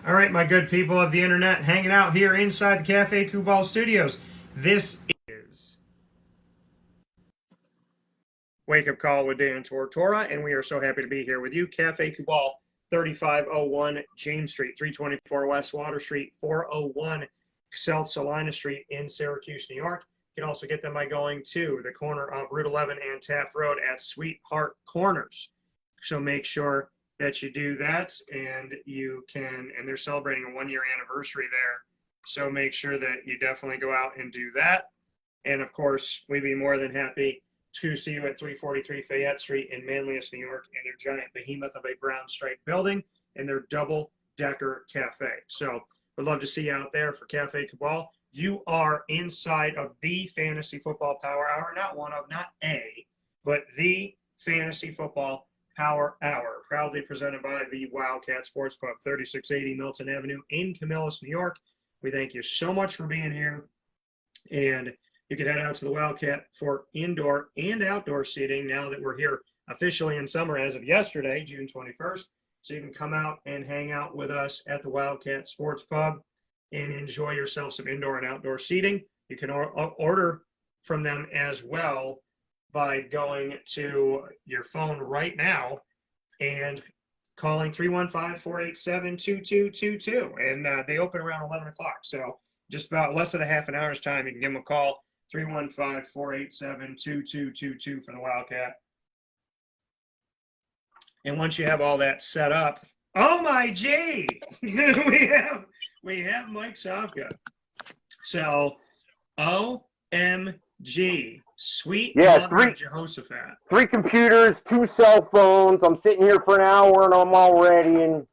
All right, my good people of the internet, hanging out here inside the Cafe Kubal studios. This is Wake Up Call with Dan Tortora, and we are so happy to be here with you. Cafe Kubal, 3501 James Street, 324 West Water Street, 401 South Salina Street in Syracuse, New York. You can also get them by going to the corner of Route 11 and Taft Road at Sweetheart Corners. So make sure that you do that, and you can, and they're celebrating a 1-year anniversary there. So make sure that you definitely go out and do that. And of course, we'd be more than happy to see you at 343 Fayette Street in Manlius, New York, in their giant behemoth of a brown striped building and their double-decker cafe. So we'd love to see you out there for Cafe Cabal. You are inside of the Fantasy Football Power Hour, not one of, not a, but the Fantasy Football Power Hour, proudly presented by the Wildcat Sports Pub, 3680 Milton Avenue in Camillus, New York. We thank you so much for being here, and you can head out to the Wildcat for indoor and outdoor seating now that we're here officially in summer as of yesterday, June 21st. So you can come out and hang out with us at the Wildcat Sports Pub and enjoy yourself some indoor and outdoor seating. You can order from them as well by going to your phone right now and calling 315-487-2222. And they open around 11 o'clock. So just about less than a half an hour's time, you can give them a call, 315-487-2222 for the Wildcat. And once you have all that set up, oh my G, we have Mike Sofka. So OMG. Sweet mother of Jehoshaphat. 3 computers, 2 cell phones. I'm sitting here for an hour and I'm all ready. And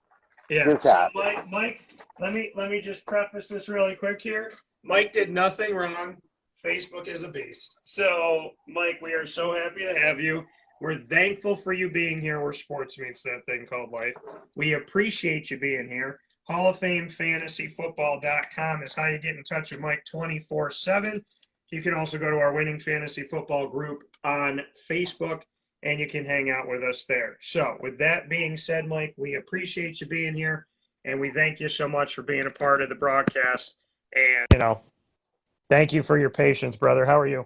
so Mike, let me just preface this really quick here. Mike did nothing wrong. Facebook is a beast. So Mike, we are so happy to have you. We're thankful for you being here where sports meets that thing called life. We appreciate you being here. Hall of Fame FantasyFootball.com is how you get in touch with Mike 24/7. You can also go to our Winning Fantasy Football group on Facebook, and you can hang out with us there. So with that being said, Mike, we appreciate you being here, and we thank you so much for being a part of the broadcast. And, thank you for your patience, brother. How are you?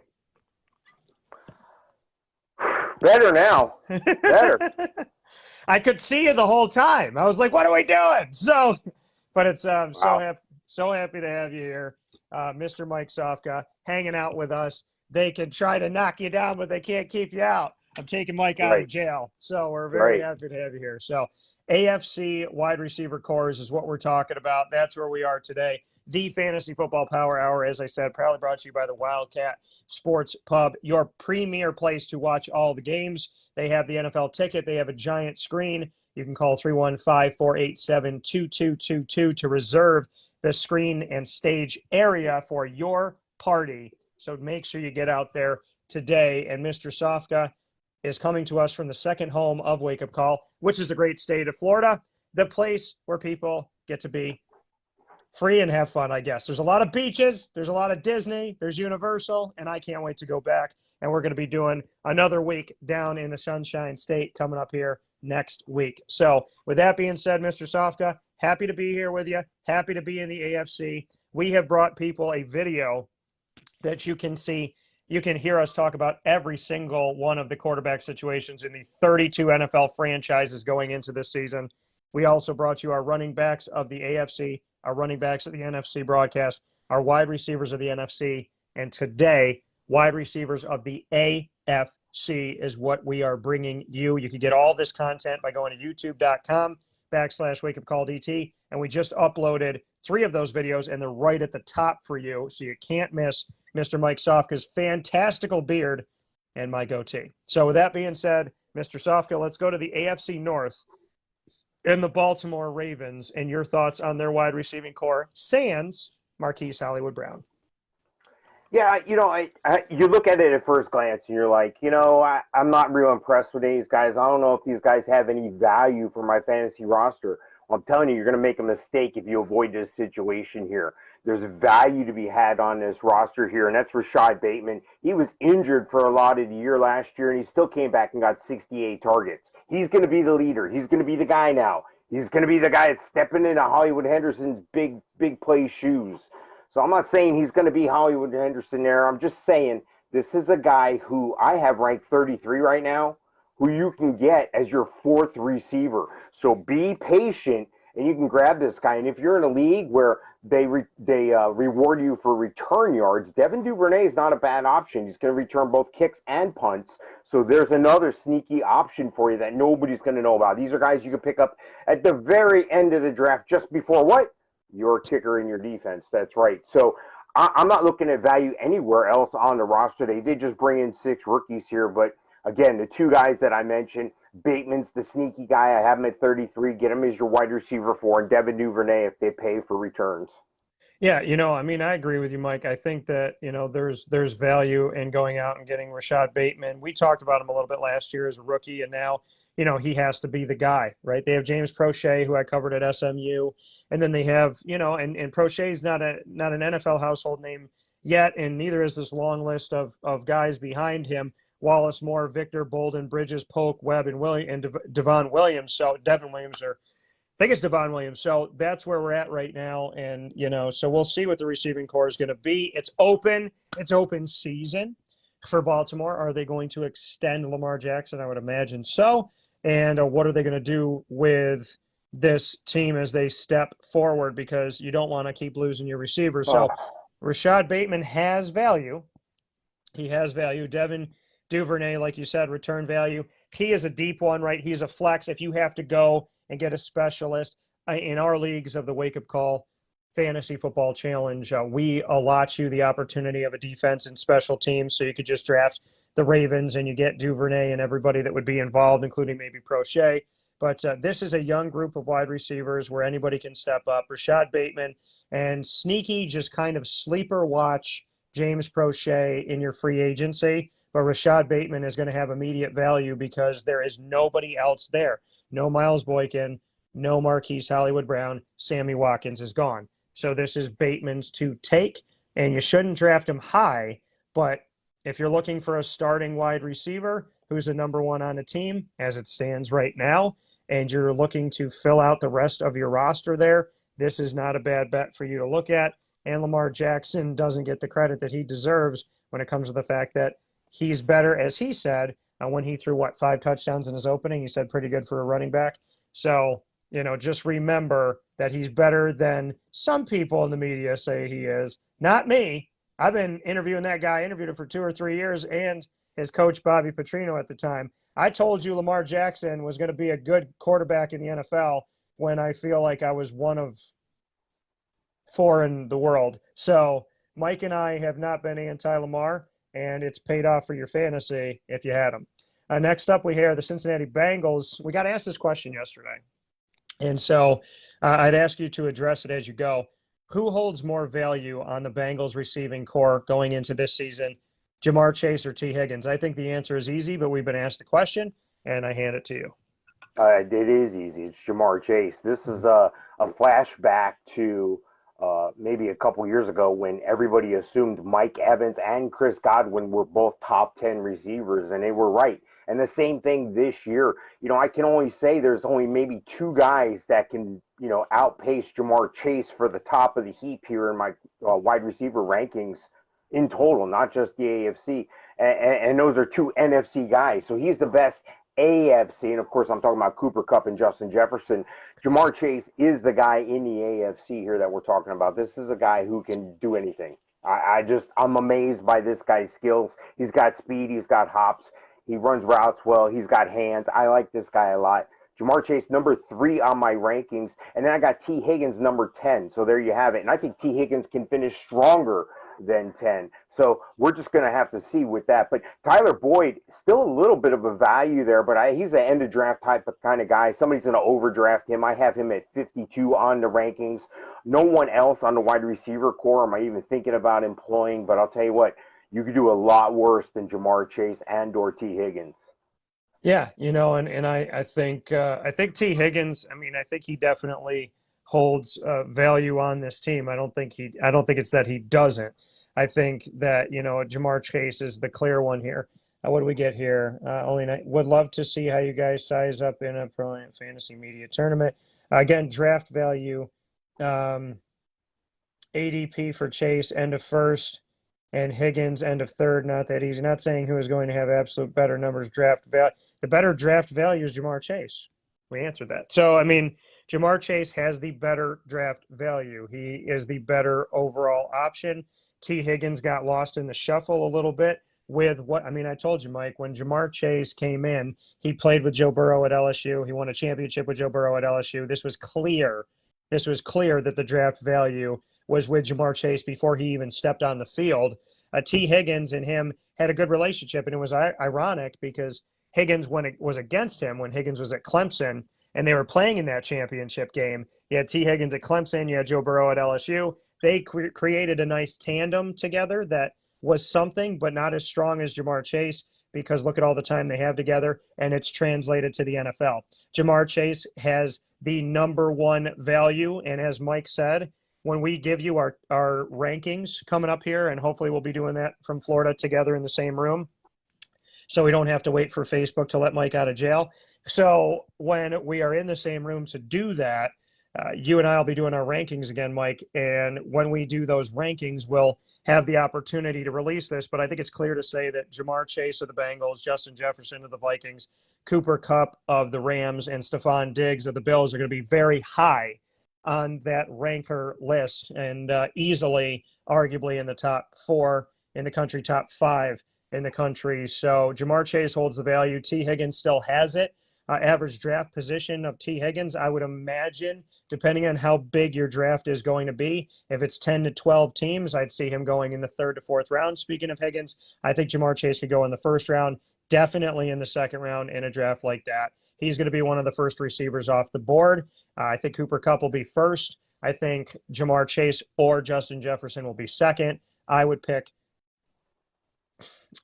Better now. Better. I could see you the whole time. I was like, what are we doing? So, but it's so happy to have you here. Mr. Mike Sofka, hanging out with us. They can try to knock you down, but they can't keep you out. I'm taking Mike out of jail. So we're very happy to have you here. So AFC wide receiver cores is what we're talking about. That's where we are today. The Fantasy Football Power Hour, as I said, proudly brought to you by the Wildcat Sports Pub, your premier place to watch all the games. They have the NFL ticket. They have a giant screen. You can call 315-487-2222 to reserve the screen and stage area for your party. So make sure you get out there today. And Mr. Sofka is coming to us from the second home of Wake Up Call, which is the great state of Florida, the place where people get to be free and have fun, I guess. There's a lot of beaches, there's a lot of Disney, there's Universal, and I can't wait to go back. And we're going to be doing another week down in the Sunshine State coming up here next week. So with that being said, Mr. Sofka, happy to be here with you. Happy to be in the AFC. We have brought people a video that you can see. You can hear us talk about every single one of the quarterback situations in the 32 NFL franchises going into this season. We also brought you our running backs of the AFC, our running backs of the NFC broadcast, our wide receivers of the NFC, and today, wide receivers of the AFC is what we are bringing you. You can get all this content by going to youtube.com/wakeupcalldt. And we just uploaded 3 of those videos, and they're right at the top for you. So you can't miss Mr. Mike Sofka's fantastical beard and my goatee. So with that being said, Mr. Sofka, let's go to the AFC North and the Baltimore Ravens and your thoughts on their wide receiving core, sans Marquise Hollywood Brown. Yeah, you look at it at first glance and you're like, I'm not real impressed with these guys. I don't know if these guys have any value for my fantasy roster. Well, I'm telling you, you're going to make a mistake if you avoid this situation here. There's value to be had on this roster here, and that's Rashad Bateman. He was injured for a lot of the year last year, and he still came back and got 68 targets. He's going to be the leader. He's going to be the guy now. He's going to be the guy that's stepping into Hollywood Henderson's big play shoes. So I'm not saying he's going to be Hollywood Henderson there. I'm just saying this is a guy who I have ranked 33 right now, who you can get as your fourth receiver. So be patient, and you can grab this guy. And if you're in a league where they reward you for return yards, Devon Duvernay is not a bad option. He's going to return both kicks and punts. So there's another sneaky option for you that nobody's going to know about. These are guys you can pick up at the very end of the draft, just before what? Your kicker in your defense. That's right. So I'm not looking at value anywhere else on the roster. They did just bring in 6 rookies here, but again, the 2 guys that I mentioned, Bateman's the sneaky guy. I have him at 33. Get him as your wide receiver 4, and Devon Duvernay if they pay for returns. Yeah, I agree with you, Mike. I think that, there's value in going out and getting Rashad Bateman. We talked about him a little bit last year as a rookie, and now, he has to be the guy, right? They have James Prochet, who I covered at SMU, and then they have, and Prochet's not an NFL household name yet, and neither is this long list of guys behind him. Wallace, Moore, Victor, Bolden, Bridges, Polk, Webb, and Devon Williams. So Devon Williams, I think it's Devon Williams. So that's where we're at right now. And, so we'll see what the receiving core is going to be. It's open season for Baltimore. Are they going to extend Lamar Jackson? I would imagine so. And what are they going to do with this team as they step forward? Because you don't want to keep losing your receivers. So Rashad Bateman has value. He has value. Devon Duvernay, like you said, return value. He is a deep one, right? He's a flex. If you have to go and get a specialist in our leagues of the Wake Up Call Fantasy Football Challenge, we allot you the opportunity of a defense and special teams. So you could just draft the Ravens and you get Duvernay and everybody that would be involved, including maybe Prochet. But this is a young group of wide receivers where anybody can step up. Rashad Bateman and sneaky, just kind of sleeper watch James Prochet in your free agency. But Rashad Bateman is going to have immediate value because there is nobody else there. No Miles Boykin, no Marquise Hollywood Brown. Sammy Watkins is gone. So this is Bateman's to take, and you shouldn't draft him high. But if you're looking for a starting wide receiver who's the number 1 on the team, as it stands right now, and you're looking to fill out the rest of your roster there, this is not a bad bet for you to look at. And Lamar Jackson doesn't get the credit that he deserves when it comes to the fact that he's better, as he said, when he threw, 5 touchdowns in his opening. He said pretty good for a running back. So, just remember that he's better than some people in the media say he is. Not me. I've been interviewing that guy. I interviewed him for 2 or 3 years, and his coach, Bobby Petrino, at the time. I told you Lamar Jackson was going to be a good quarterback in the NFL when I feel like I was one of 4 in the world. So Mike and I have not been anti-Lamar, and it's paid off for your fantasy if you had him. Next up, we hear the Cincinnati Bengals. We got asked this question yesterday, and so I'd ask you to address it as you go. Who holds more value on the Bengals receiving core going into this season, Jamar Chase or T. Higgins? I think the answer is easy, but we've been asked the question, and I hand it to you. It is easy. It's Jamar Chase. This is a flashback to maybe a couple years ago when everybody assumed Mike Evans and Chris Godwin were both top 10 receivers, and they were right. And the same thing this year. I can only say there's only maybe 2 guys that can, outpace Jamar Chase for the top of the heap here in my wide receiver rankings in total, not just the AFC. And those are 2 NFC guys. So he's the best AFC. And of course, I'm talking about Cooper Kupp and Justin Jefferson. Jamar Chase is the guy in the AFC here that we're talking about. This is a guy who can do anything. I'm amazed by this guy's skills. He's got speed. He's got hops. He runs routes well. He's got hands. I like this guy a lot. Jamar Chase, number 3 on my rankings. And then I got T. Higgins, number 10. So there you have it. And I think T. Higgins can finish stronger than 10. So we're just going to have to see with that. But Tyler Boyd, still a little bit of a value there, but he's an end of draft type of kind of guy. Somebody's going to overdraft him. I have him at 52 on the rankings. No one else on the wide receiver core am I even thinking about employing, but I'll tell you what, you could do a lot worse than Jamar Chase and or T. Higgins. Yeah, and I think T. Higgins, I think he definitely holds value on this team. I don't think it's that he doesn't. I think that, Jamar Chase is the clear one here. What do we get here? Would love to see how you guys size up in a brilliant fantasy media tournament. Again, draft value, ADP for Chase, end of first, and Higgins, end of third. Not that easy. Not saying who is going to have absolute better numbers. Draft value. The better draft value is Jamar Chase. We answered that. So, I mean, Jamar Chase has the better draft value. He is the better overall option. T. Higgins got lost in the shuffle a little bit with what, I mean, I told you, Mike, when Jamar Chase came in, he played with Joe Burrow at LSU. He won a championship with Joe Burrow at LSU. This was clear. This was clear that the draft value was with Jamar Chase before he even stepped on the field. T. Higgins and him had a good relationship, and it was ironic because Higgins, when it was against him, when Higgins was at Clemson, and they were playing in that championship game, you had T. Higgins at Clemson, you had Joe Burrow at LSU. They created a nice tandem together that was something, but not as strong as Jamar Chase, because look at all the time they have together, and it's translated to the NFL. Jamar Chase has the number one value, and as Mike said, when we give you our rankings coming up here, and hopefully we'll be doing that from Florida together in the same room, so we don't have to wait for Facebook to let Mike out of jail. So when we are in the same room to do that, you and I will be doing our rankings again, Mike, and when we do those rankings, we'll have the opportunity to release this, but I think it's clear to say that Jamar Chase of the Bengals, Justin Jefferson of the Vikings, Cooper Kupp of the Rams, and Stefan Diggs of the Bills are going to be very high on that ranker list, and easily, arguably, in the top 4 in the country, top 5 in the country. So Jamar Chase holds the value. T. Higgins still has it. Average draft position of T. Higgins, I would imagine, depending on how big your draft is going to be, if it's 10 to 12 teams, I'd see him going in the 3rd to 4th round. Speaking of Higgins, I think Jamar Chase could go in the 1st round, definitely in the 2nd round in a draft like that. He's going to be one of the first receivers off the board. I think Cooper Kupp will be 1st. I think Jamar Chase or Justin Jefferson will be 2nd. I would pick,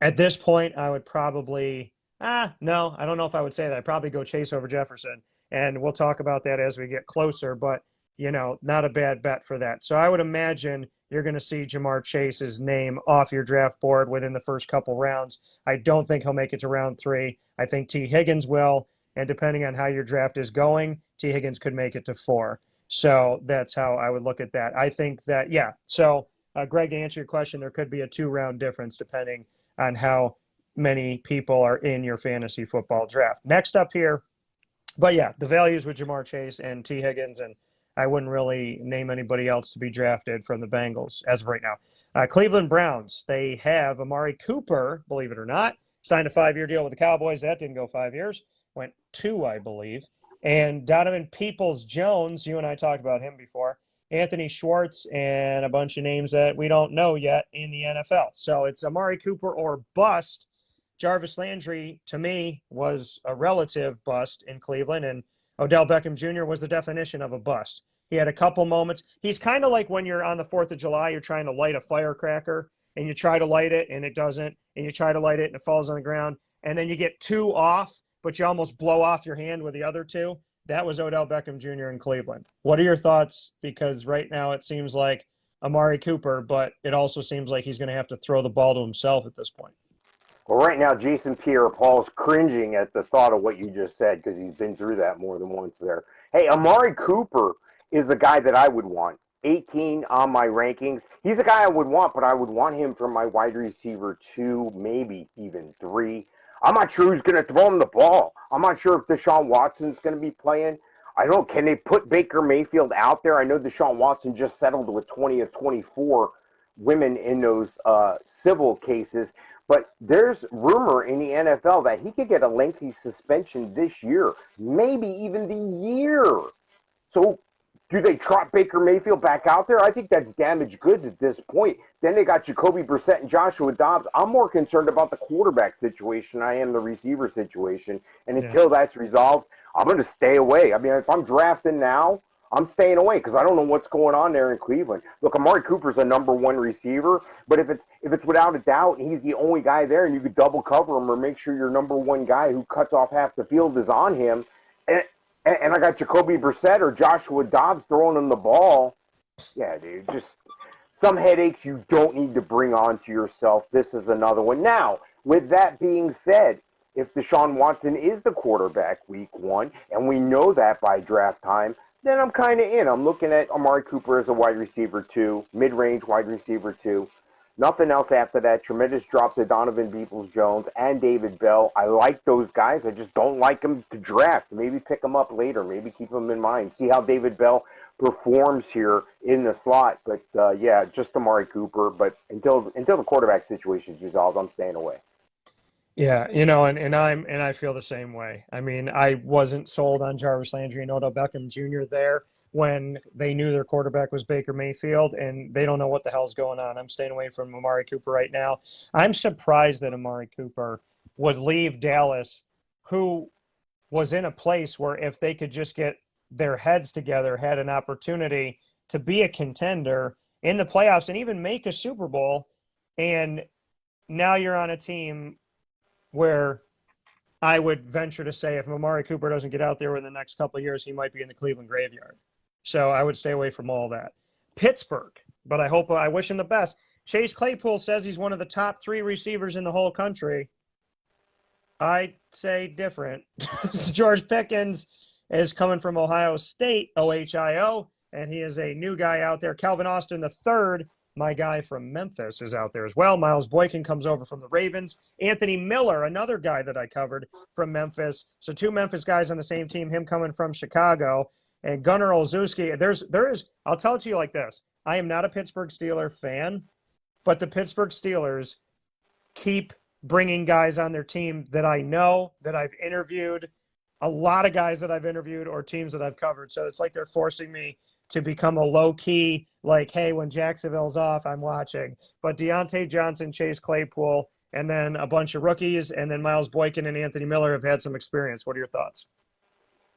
at this point, I would probably, no, I don't know if I would say that. I'd probably go Chase over Jefferson. And we'll talk about that as we get closer, but, you know, not a bad bet for that. So I would imagine you're going to see Jamar Chase's name off your draft board within the first couple rounds. I don't think he'll make it to round 3. I think T. Higgins will, and depending on how your draft is going, T. Higgins could make it to 4. So that's how I would look at that. I think that, yeah. So, Greg, to answer your question, there could be a 2-round difference depending on how many people are in your fantasy football draft. Next up here, but yeah, the values with Jamar Chase and T. Higgins, and I wouldn't really name anybody else to be drafted from the Bengals as of right now. Cleveland Browns, they have Amari Cooper, believe it or not, signed a 5-year deal with the Cowboys. That didn't go 5 years, went 2, I believe. And Donovan Peoples-Jones, you and I talked about him before, Anthony Schwartz, and a bunch of names that we don't know yet in the NFL. So it's Amari Cooper or bust. Jarvis Landry, to me, was a relative bust in Cleveland, and Odell Beckham Jr. was the definition of a bust. He had a couple moments. He's kind of like when you're on the 4th of July, you're trying to light a firecracker, and you try to light it, and it doesn't, and you try to light it, and it falls on the ground, and then you get 2 off, but you almost blow off your hand with the other 2. That was Odell Beckham Jr. in Cleveland. What are your thoughts? Because right now it seems like Amari Cooper, but it also seems like he's going to have to throw the ball to himself at this point. Well, right now, Jason Pierre-Paul's cringing at the thought of what you just said because he's been through that more than once there. Hey, Amari Cooper is a guy that I would want. 18 on my rankings. He's a guy I would want, but I would want him for my wide receiver 2, maybe even 3. I'm not sure who's going to throw him the ball. I'm not sure if Deshaun Watson's going to be playing. I don't know. Can they put Baker Mayfield out there? I know Deshaun Watson just settled with 20 of 24 women in those civil cases. But there's rumor in the NFL that he could get a lengthy suspension this year, maybe even the year. So do they trot Baker Mayfield back out there? I think that's damaged goods at this point. Then they got Jacoby Brissett and Joshua Dobbs. I'm more concerned about the quarterback situation than I am the receiver situation. And until that's resolved, I'm going to stay away. I mean, if I'm drafting now, I'm staying away because I don't know what's going on there in Cleveland. Look, Amari Cooper's a number 1 receiver, but if it's without a doubt he's the only guy there and you could double cover him or make sure your number 1 guy who cuts off half the field is on him, and I got Jacoby Brissett or Joshua Dobbs throwing him the ball, yeah, dude, just some headaches you don't need to bring on to yourself. This is another one. Now, with that being said, if Deshaun Watson is the quarterback week 1, and we know that by draft time, then I'm kind of in. I'm looking at Amari Cooper as a wide receiver 2, mid-range wide receiver 2. Nothing else after that. Tremendous drop to Donovan Peoples-Jones and David Bell. I like those guys. I just don't like them to draft. Maybe pick them up later. Maybe keep them in mind. See how David Bell performs here in the slot. But, yeah, just Amari Cooper. But until the quarterback situation is resolved, I'm staying away. Yeah, and I feel the same way. I mean, I wasn't sold on Jarvis Landry and Odell Beckham Jr. there when they knew their quarterback was Baker Mayfield, and they don't know what the hell's going on. I'm staying away from Amari Cooper right now. I'm surprised that Amari Cooper would leave Dallas, who was in a place where if they could just get their heads together, had an opportunity to be a contender in the playoffs and even make a Super Bowl. And now you're on a team where I would venture to say if Amari Cooper doesn't get out there in the next couple of years, he might be in the Cleveland graveyard. So I would stay away from all that. Pittsburgh, but I wish him the best. Chase Claypool says he's one of the top 3 receivers in the whole country. I'd say different. George Pickens is coming from Ohio State, OHIO, and he is a new guy out there. Calvin Austin III, my guy from Memphis, is out there as well. Miles Boykin comes over from the Ravens. Anthony Miller, another guy that I covered from Memphis. So 2 Memphis guys on the same team, him coming from Chicago. And Gunnar Olszewski, there is, I'll tell it to you like this. I am not a Pittsburgh Steelers fan, but the Pittsburgh Steelers keep bringing guys on their team that I know, that I've interviewed, a lot of guys that I've interviewed or teams that I've covered. So it's like they're forcing me to become a low-key, like, hey, when Jacksonville's off, I'm watching. But Deontay Johnson, Chase Claypool, and then a bunch of rookies, and then Miles Boykin and Anthony Miller have had some experience. What are your thoughts?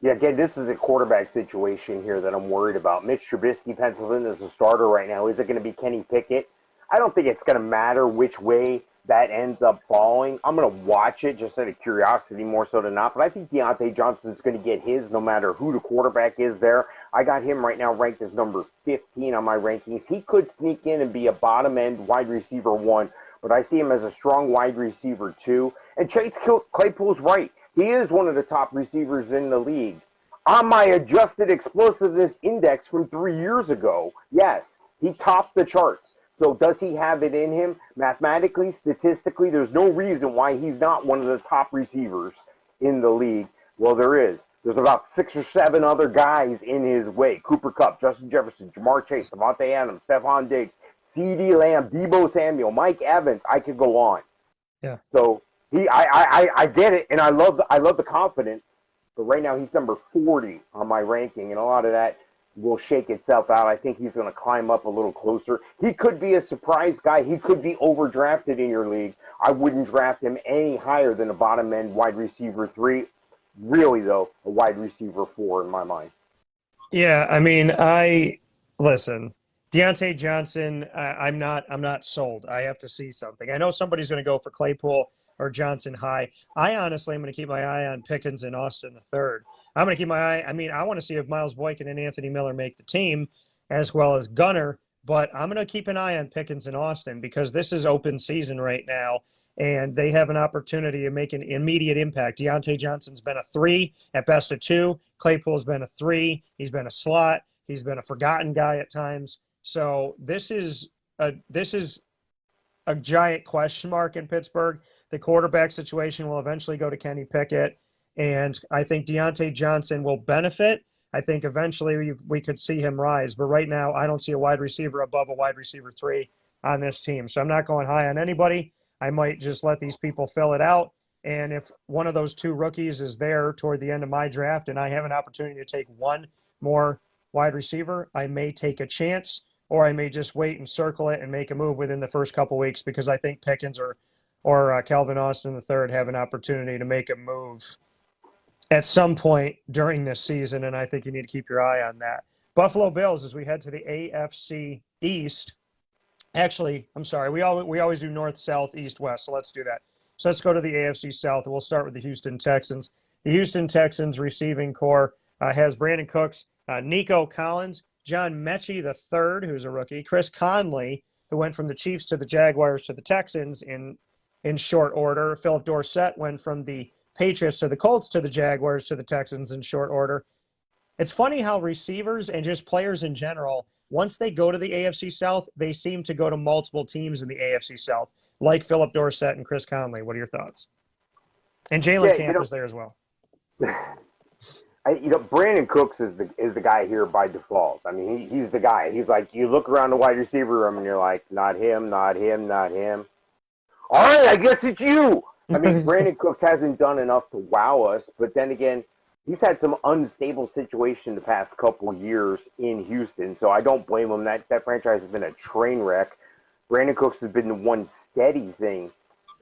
Yeah, again, this is a quarterback situation here that I'm worried about. Mitch Trubisky penciled in as a starter right now. Is it going to be Kenny Pickett? I don't think it's going to matter which way that ends up falling. I'm going to watch it just out of curiosity more so than not. But I think Deontay Johnson is going to get his no matter who the quarterback is there. I got him right now ranked as number 15 on my rankings. He could sneak in and be a bottom-end wide receiver 1, but I see him as a strong wide receiver 2. And Chase Claypool's right. He is one of the top receivers in the league. On my adjusted explosiveness index from 3 years ago, yes, he topped the charts. So does he have it in him? Mathematically, statistically, there's no reason why he's not one of the top receivers in the league. Well, there is. There's about 6 or 7 other guys in his way. Cooper Kupp, Justin Jefferson, Jamar Chase, Devonte Adams, Stefan Diggs, CeeDee Lamb, Deebo Samuel, Mike Evans. I could go on. Yeah. So I get it, and I love the confidence. But right now he's number 40 on my ranking, and a lot of that will shake itself out. I think he's going to climb up a little closer. He could be a surprise guy. He could be overdrafted in your league. I wouldn't draft him any higher than a bottom end wide receiver 3. Really, though, a wide receiver 4 in my mind. Yeah, I mean, listen. Deontay Johnson, I'm not sold. I have to see something. I know somebody's going to go for Claypool or Johnson high. I honestly am going to keep my eye on Pickens and Austin III. I'm going to keep my eye. I mean, I want to see if Miles Boykin and Anthony Miller make the team as well as Gunner, but I'm going to keep an eye on Pickens and Austin because this is open season right now, and they have an opportunity to make an immediate impact. Deontay Johnson's been a 3, at best a 2. Claypool's been a 3. He's been a slot. He's been a forgotten guy at times. So this is a giant question mark in Pittsburgh. The quarterback situation will eventually go to Kenny Pickett, and I think Deontay Johnson will benefit. I think eventually we could see him rise, but right now I don't see a wide receiver above a wide receiver 3 on this team. So I'm not going high on anybody. I might just let these people fill it out, and if one of those 2 rookies is there toward the end of my draft and I have an opportunity to take one more wide receiver, I may take a chance, or I may just wait and circle it and make a move within the first couple weeks because I think Pickens or Calvin Austin III have an opportunity to make a move at some point during this season, and I think you need to keep your eye on that. Buffalo Bills, as we head to the AFC East. Actually, I'm sorry, we always do north, south, east, west, so let's do that. So let's go to the AFC South, and we'll start with the Houston Texans. The Houston Texans receiving core has Brandon Cooks, Nico Collins, John Mechie III, who's a rookie, Chris Conley, who went from the Chiefs to the Jaguars to the Texans in short order. Philip Dorsett went from the Patriots to the Colts to the Jaguars to the Texans in short order. It's funny how receivers and just players in general, once they go to the AFC South, they seem to go to multiple teams in the AFC South, like Philip Dorsett and Chris Conley. What are your thoughts? And Jalen Camp is there as well. Brandon Cooks is the guy here by default. I mean, he's the guy. He's like, you look around the wide receiver room and you're like, not him, not him, not him. All right, I guess it's you. I mean, Brandon Cooks hasn't done enough to wow us, but then again, he's had some unstable situation the past couple of years in Houston, so I don't blame him. That franchise has been a train wreck. Brandon Cooks has been the one steady thing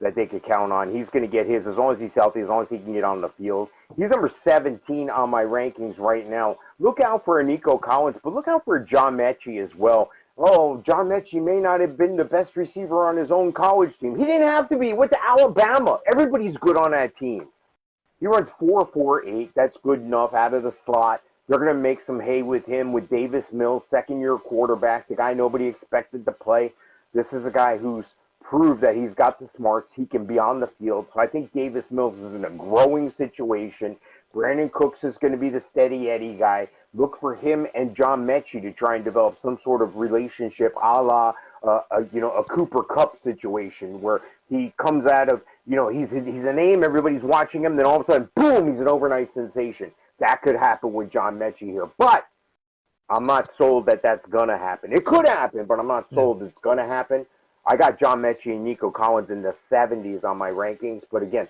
that they could count on. He's going to get his as long as he's healthy, as long as he can get on the field. He's number 17 on my rankings right now. Look out for Nico Collins, but look out for John Mechie as well. Oh, John Mechie may not have been the best receiver on his own college team. He didn't have to be. He went to Alabama. Everybody's good on that team. He runs 4.48. That's good enough out of the slot. They're going to make some hay with him, with Davis Mills, second-year quarterback, the guy nobody expected to play. This is a guy who's proved that he's got the smarts. He can be on the field. So I think Davis Mills is in a growing situation. Brandon Cooks is going to be the steady Eddie guy. Look for him and John Mechie to try and develop some sort of relationship a la a Cooper Kupp situation where he comes out of, he's a name, everybody's watching him, then all of a sudden, boom, he's an overnight sensation. That could happen with John Mechie here. But I'm not sold that that's going to happen. It could happen, but I'm not sold it's going to happen. I got John Mechie and Nico Collins in the 70s on my rankings. But again,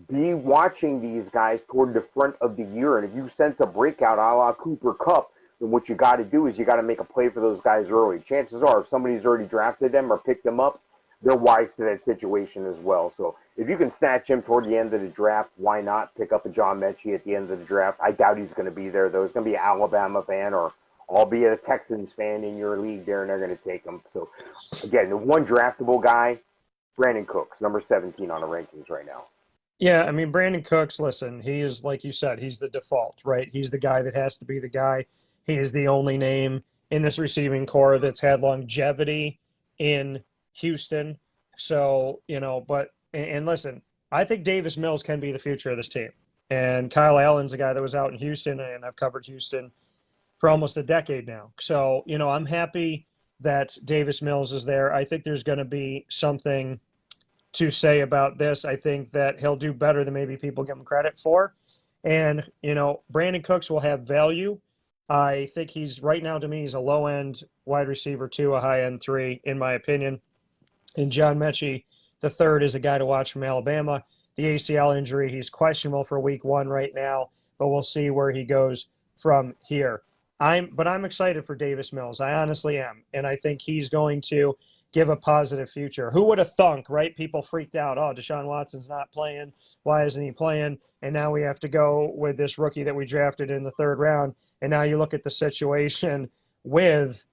be watching these guys toward the front of the year. And if you sense a breakout a la Cooper Kupp, then what you got to do is you got to make a play for those guys early. Chances are, if somebody's already drafted them or picked them up, they're wise to that situation as well. So if you can snatch him toward the end of the draft, why not pick up a John Mechie at the end of the draft? I doubt he's going to be there, though. He's going to be an Alabama fan or albeit a Texans fan in your league there, and they're going to take him. So, again, the one draftable guy, Brandon Cooks, number 17 on the rankings right now. Yeah, I mean, Brandon Cooks, listen, he is, like you said, he's the default, right? He's the guy that has to be the guy. He is the only name in this receiving core that's had longevity in Houston. So, and listen, I think Davis Mills can be the future of this team. And Kyle Allen's a guy that was out in Houston, and I've covered Houston for almost a decade now. So, I'm happy that Davis Mills is there. I think there's going to be something to say about this. I think that he'll do better than maybe people give him credit for. And, Brandon Cooks will have value. I think he's, right now to me, he's a low-end wide receiver 2, a high-end 3, in my opinion. And John Mechie, the third, is a guy to watch from Alabama. The ACL injury, he's questionable for week 1 right now, but we'll see where he goes from here. But I'm excited for Davis Mills. I honestly am. And I think he's going to give a positive future. Who would have thunk, right? People freaked out. Oh, Deshaun Watson's not playing. Why isn't he playing? And now we have to go with this rookie that we drafted in the 3rd round. And now you look at the situation with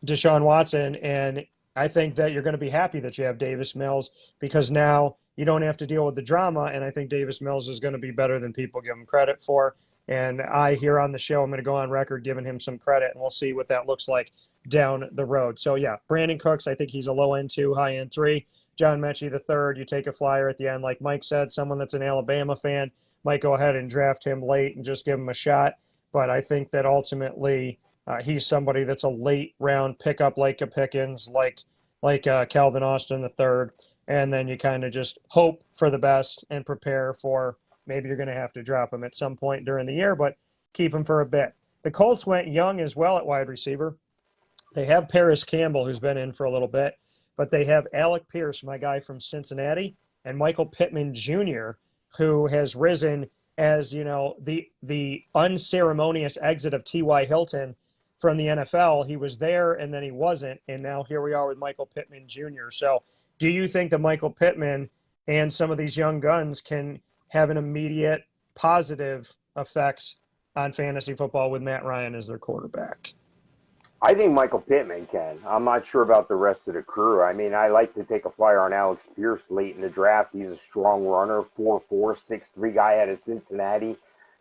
Deshaun Watson, and I think that you're going to be happy that you have Davis Mills because now you don't have to deal with the drama, and I think Davis Mills is going to be better than people give him credit for. And I, here on the show, I'm going to go on record giving him some credit, and we'll see what that looks like down the road. So, yeah, Brandon Cooks, I think he's a low-end 2, high-end 3. John Mechie, the 3rd, you take a flyer at the end. Like Mike said, someone that's an Alabama fan might go ahead and draft him late and just give him a shot. But I think that ultimately he's somebody that's a late-round pickup like a Pickens, like Calvin Austin the 3rd. And then you kind of just hope for the best and prepare for maybe you're going to have to drop him at some point during the year, but keep him for a bit. The Colts went young as well at wide receiver. They have Paris Campbell, who's been in for a little bit, but they have Alec Pierce, my guy from Cincinnati, and Michael Pittman Jr., who has risen as, the unceremonious exit of T.Y. Hilton from the NFL. He was there and then he wasn't, and now here we are with Michael Pittman Jr. So do you think that Michael Pittman and some of these young guns can have an immediate positive effect on fantasy football with Matt Ryan as their quarterback? I think Michael Pittman can. I'm not sure about the rest of the crew. I mean, I like to take a flyer on Alex Pierce late in the draft. He's a strong runner, 4'4", 6'3" guy out of Cincinnati.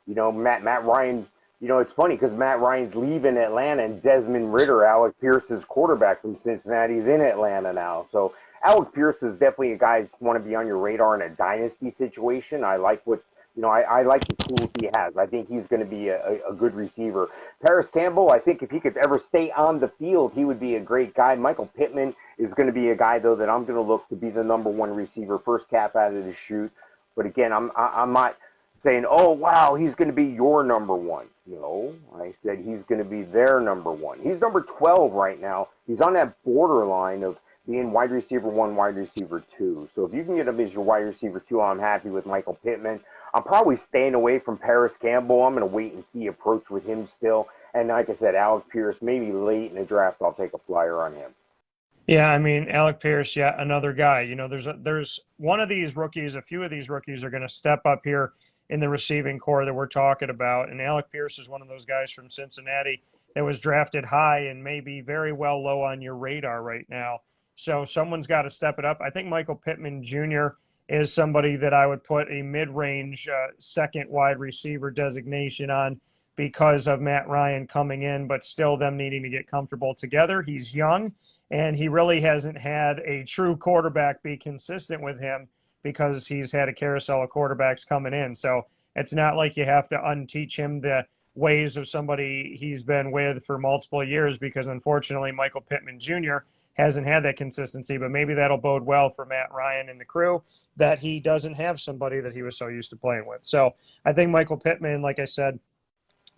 Matt Ryan, it's funny because Matt Ryan's leaving Atlanta and Desmond Ridder, Alec Pierce's quarterback from Cincinnati, is in Atlanta now. So Alec Pierce is definitely a guy who want to be on your radar in a dynasty situation. I like what I like the tools he has. I think he's going to be a good receiver. Paris Campbell, I think if he could ever stay on the field, he would be a great guy. Michael Pittman is going to be a guy, though, that I'm going to look to be the number one receiver, first cap out of the chute. But again, I'm not saying, oh, wow, he's going to be your number one. No, I said he's going to be their number one. He's number 12 right now. He's on that borderline of being wide receiver 1, wide receiver 2. So if you can get him as your wide receiver 2, I'm happy with Michael Pittman. I'm probably staying away from Paris Campbell. I'm going to wait and see approach with him still. And like I said, Alec Pierce, maybe late in the draft, I'll take a flyer on him. Yeah, I mean, Alec Pierce, yeah, another guy. There's one of these rookies, a few of these rookies are going to step up here in the receiving core that we're talking about. And Alec Pierce is one of those guys from Cincinnati that was drafted high and maybe very well low on your radar right now. So someone's got to step it up. I think Michael Pittman Jr. is somebody that I would put a mid-range second wide receiver designation on because of Matt Ryan coming in, but still them needing to get comfortable together. He's young, and he really hasn't had a true quarterback be consistent with him because he's had a carousel of quarterbacks coming in. So it's not like you have to unteach him the ways of somebody he's been with for multiple years because, unfortunately, Michael Pittman Jr. hasn't had that consistency, but maybe that'll bode well for Matt Ryan and the crew that he doesn't have somebody that he was so used to playing with. So I think Michael Pittman, like I said,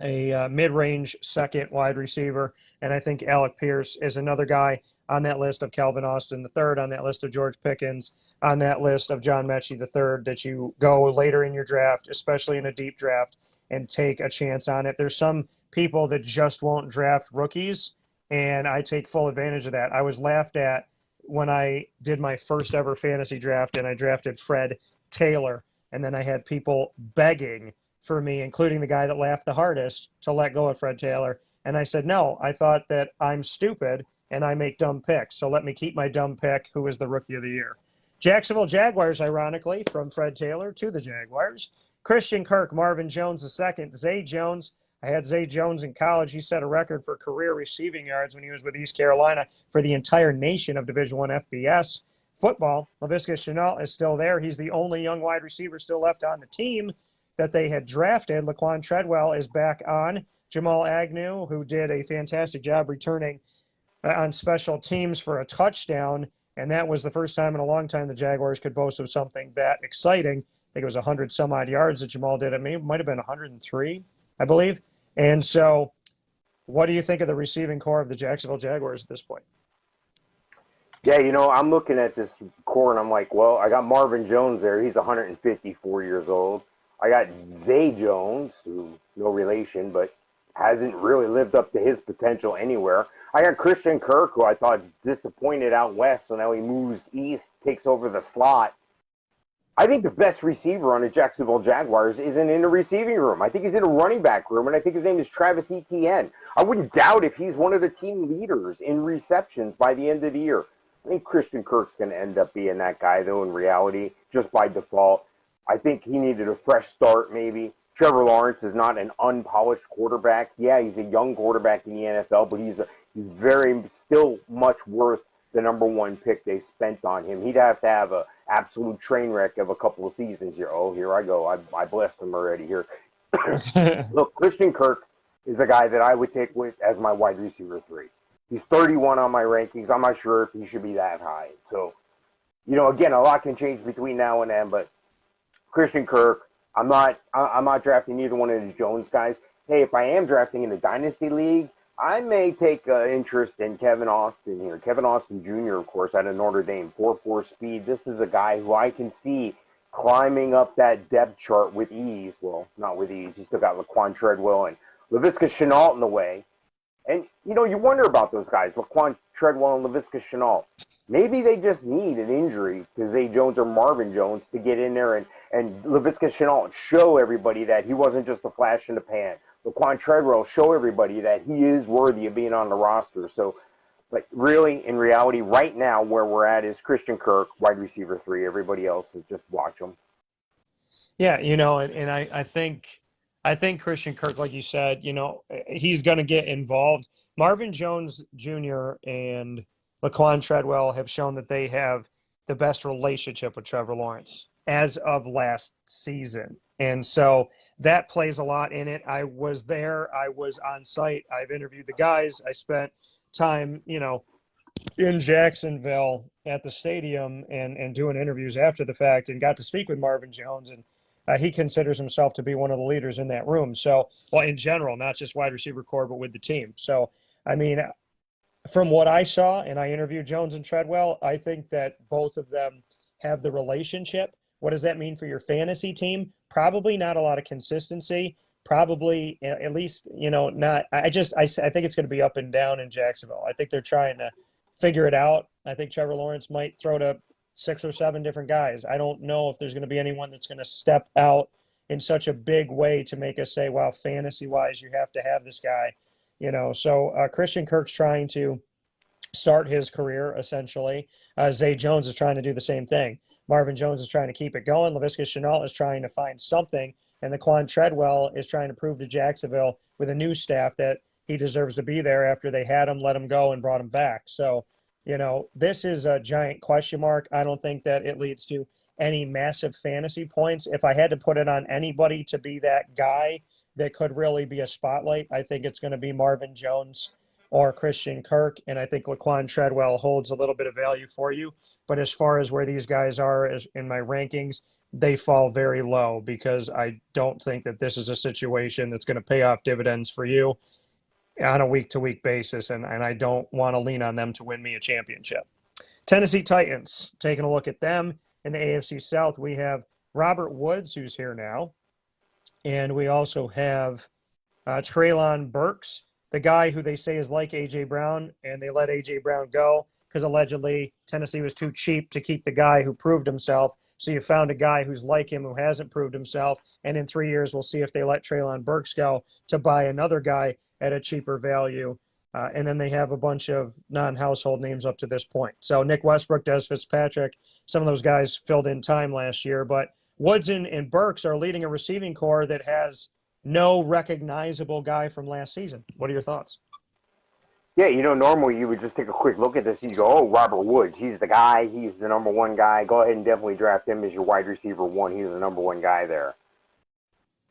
a mid-range second wide receiver, and I think Alec Pierce is another guy on that list of Calvin Austin III, on that list of George Pickens, on that list of John Mechie III that you go later in your draft, especially in a deep draft, and take a chance on it. There's some people that just won't draft rookies, and I take full advantage of that. I was laughed at when I did my first ever fantasy draft, and I drafted Fred Taylor, and then I had people begging for me, including the guy that laughed the hardest, to let go of Fred Taylor. And I said, no, I thought that I'm stupid and I make dumb picks. So let me keep my dumb pick, who was the rookie of the year. Jacksonville Jaguars, ironically, from Fred Taylor to the Jaguars. Christian Kirk, Marvin Jones II, Zay Jones. I had Zay Jones in college. He set a record for career receiving yards when he was with East Carolina for the entire nation of Division I FBS football. Laviska Shenault is still there. He's the only young wide receiver still left on the team that they had drafted. Laquan Treadwell is back on. Jamal Agnew, who did a fantastic job returning on special teams for a touchdown, and that was the first time in a long time the Jaguars could boast of something that exciting. I think it was 100-some-odd yards that Jamal did. It might have been 103, I believe. And so what do you think of the receiving core of the Jacksonville Jaguars at this point? Yeah, I'm looking at this core, and I'm like, well, I got Marvin Jones there. He's 154 years old. I got Zay Jones, who no relation, but hasn't really lived up to his potential anywhere. I got Christian Kirk, who I thought disappointed out west, so now he moves east, takes over the slot. I think the best receiver on the Jacksonville Jaguars isn't in the receiving room. I think he's in a running back room, and I think his name is Travis Etienne. I wouldn't doubt if he's one of the team leaders in receptions by the end of the year. I think Christian Kirk's going to end up being that guy, though, in reality, just by default. I think he needed a fresh start, maybe. Trevor Lawrence is not an unpolished quarterback. Yeah, he's a young quarterback in the NFL, but he's very still much worth the number one pick they spent on him. He'd have to have an absolute train wreck of a couple of seasons here. Oh, here I go. I blessed him already here. Look, Christian Kirk is a guy that I would take with as my wide receiver 3. He's 31 on my rankings. I'm not sure if he should be that high. So, again, a lot can change between now and then, but Christian Kirk, I'm not drafting either one of the Jones guys. Hey, if I am drafting in the Dynasty League, I may take interest in Kevin Austin here. Kevin Austin Jr., of course, out of Notre Dame, 4.4 speed. This is a guy who I can see climbing up that depth chart with ease. Well, not with ease. He's still got Laquan Treadwell and Laviska Shenault in the way. And, you wonder about those guys, Laquan Treadwell and Laviska Shenault. Maybe they just need an injury to Zay Jones or Marvin Jones to get in there and Laviska Shenault show everybody that he wasn't just a flash in the pan. Laquan Treadwell show everybody that he is worthy of being on the roster. So, really, in reality, right now where we're at is Christian Kirk, wide receiver 3. Everybody else is just watch them. Yeah, and I think Christian Kirk, like you said, he's going to get involved. Marvin Jones Jr. and Laquan Treadwell have shown that they have the best relationship with Trevor Lawrence as of last season. And so that plays a lot in it. I was there. I was on site. I've interviewed the guys. I spent time, in Jacksonville at the stadium and doing interviews after the fact, and got to speak with Marvin Jones. And he considers himself to be one of the leaders in that room. So, well, in general, not just wide receiver core, but with the team. So, I mean, from what I saw, and I interviewed Jones and Treadwell, I think that both of them have the relationship. What does that mean for your fantasy team? Probably not a lot of consistency. Probably at least, not. I think it's going to be up and down in Jacksonville. I think they're trying to figure it out. I think Trevor Lawrence might throw to 6 or 7 different guys. I don't know if there's going to be anyone that's going to step out in such a big way to make us say, wow, fantasy-wise, you have to have this guy. So Christian Kirk's trying to start his career, essentially. Zay Jones is trying to do the same thing. Marvin Jones is trying to keep it going. Laviska Shenault is trying to find something. And Laquan Treadwell is trying to prove to Jacksonville with a new staff that he deserves to be there after they had him, let him go, and brought him back. So, this is a giant question mark. I don't think that it leads to any massive fantasy points. If I had to put it on anybody to be that guy that could really be a spotlight, I think it's going to be Marvin Jones or Christian Kirk, and I think Laquan Treadwell holds a little bit of value for you. But as far as where these guys are in my rankings, they fall very low because I don't think that this is a situation that's going to pay off dividends for you on a week-to-week basis, and I don't want to lean on them to win me a championship. Tennessee Titans, taking a look at them in the AFC South, we have Robert Woods, who's here now, and we also have Treylon Burks, the guy who they say is like A.J. Brown, and they let A.J. Brown go because allegedly Tennessee was too cheap to keep the guy who proved himself. So you found a guy who's like him who hasn't proved himself, and in 3 years we'll see if they let Treylon Burks go to buy another guy at a cheaper value. And then they have a bunch of non-household names up to this point. So Nick Westbrook, Des Fitzpatrick, some of those guys filled in time last year, but Woods and Burks are leading a receiving core that has no recognizable guy from last season. What are your thoughts? Yeah, normally you would just take a quick look at this and you go, oh, Robert Woods, he's the guy, he's the number one guy. Go ahead and definitely draft him as your wide receiver 1. He's the number one guy there.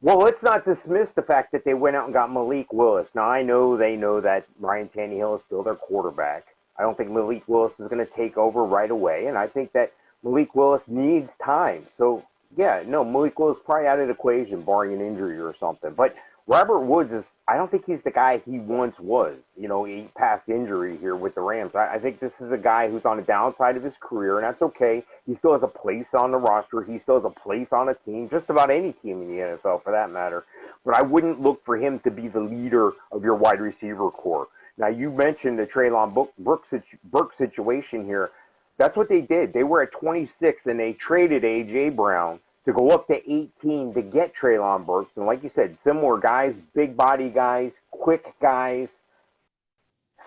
Well, let's not dismiss the fact that they went out and got Malik Willis. Now, I know they know that Ryan Tannehill is still their quarterback. I don't think Malik Willis is going to take over right away, and I think that Malik Willis needs time. So, yeah, no, Malik Willis is probably out of the equation, barring an injury or something. But Robert Woods I don't think he's the guy he once was, he past injury here with the Rams. I think this is a guy who's on the downside of his career, and that's okay. He still has a place on the roster. He still has a place on a team, just about any team in the NFL for that matter. But I wouldn't look for him to be the leader of your wide receiver core. Now, you mentioned the Treylon Burks situation here. That's what they did. They were at 26, and they traded A.J. Brown to go up to 18 to get Treylon Burks. And like you said, similar guys, big body guys, quick guys,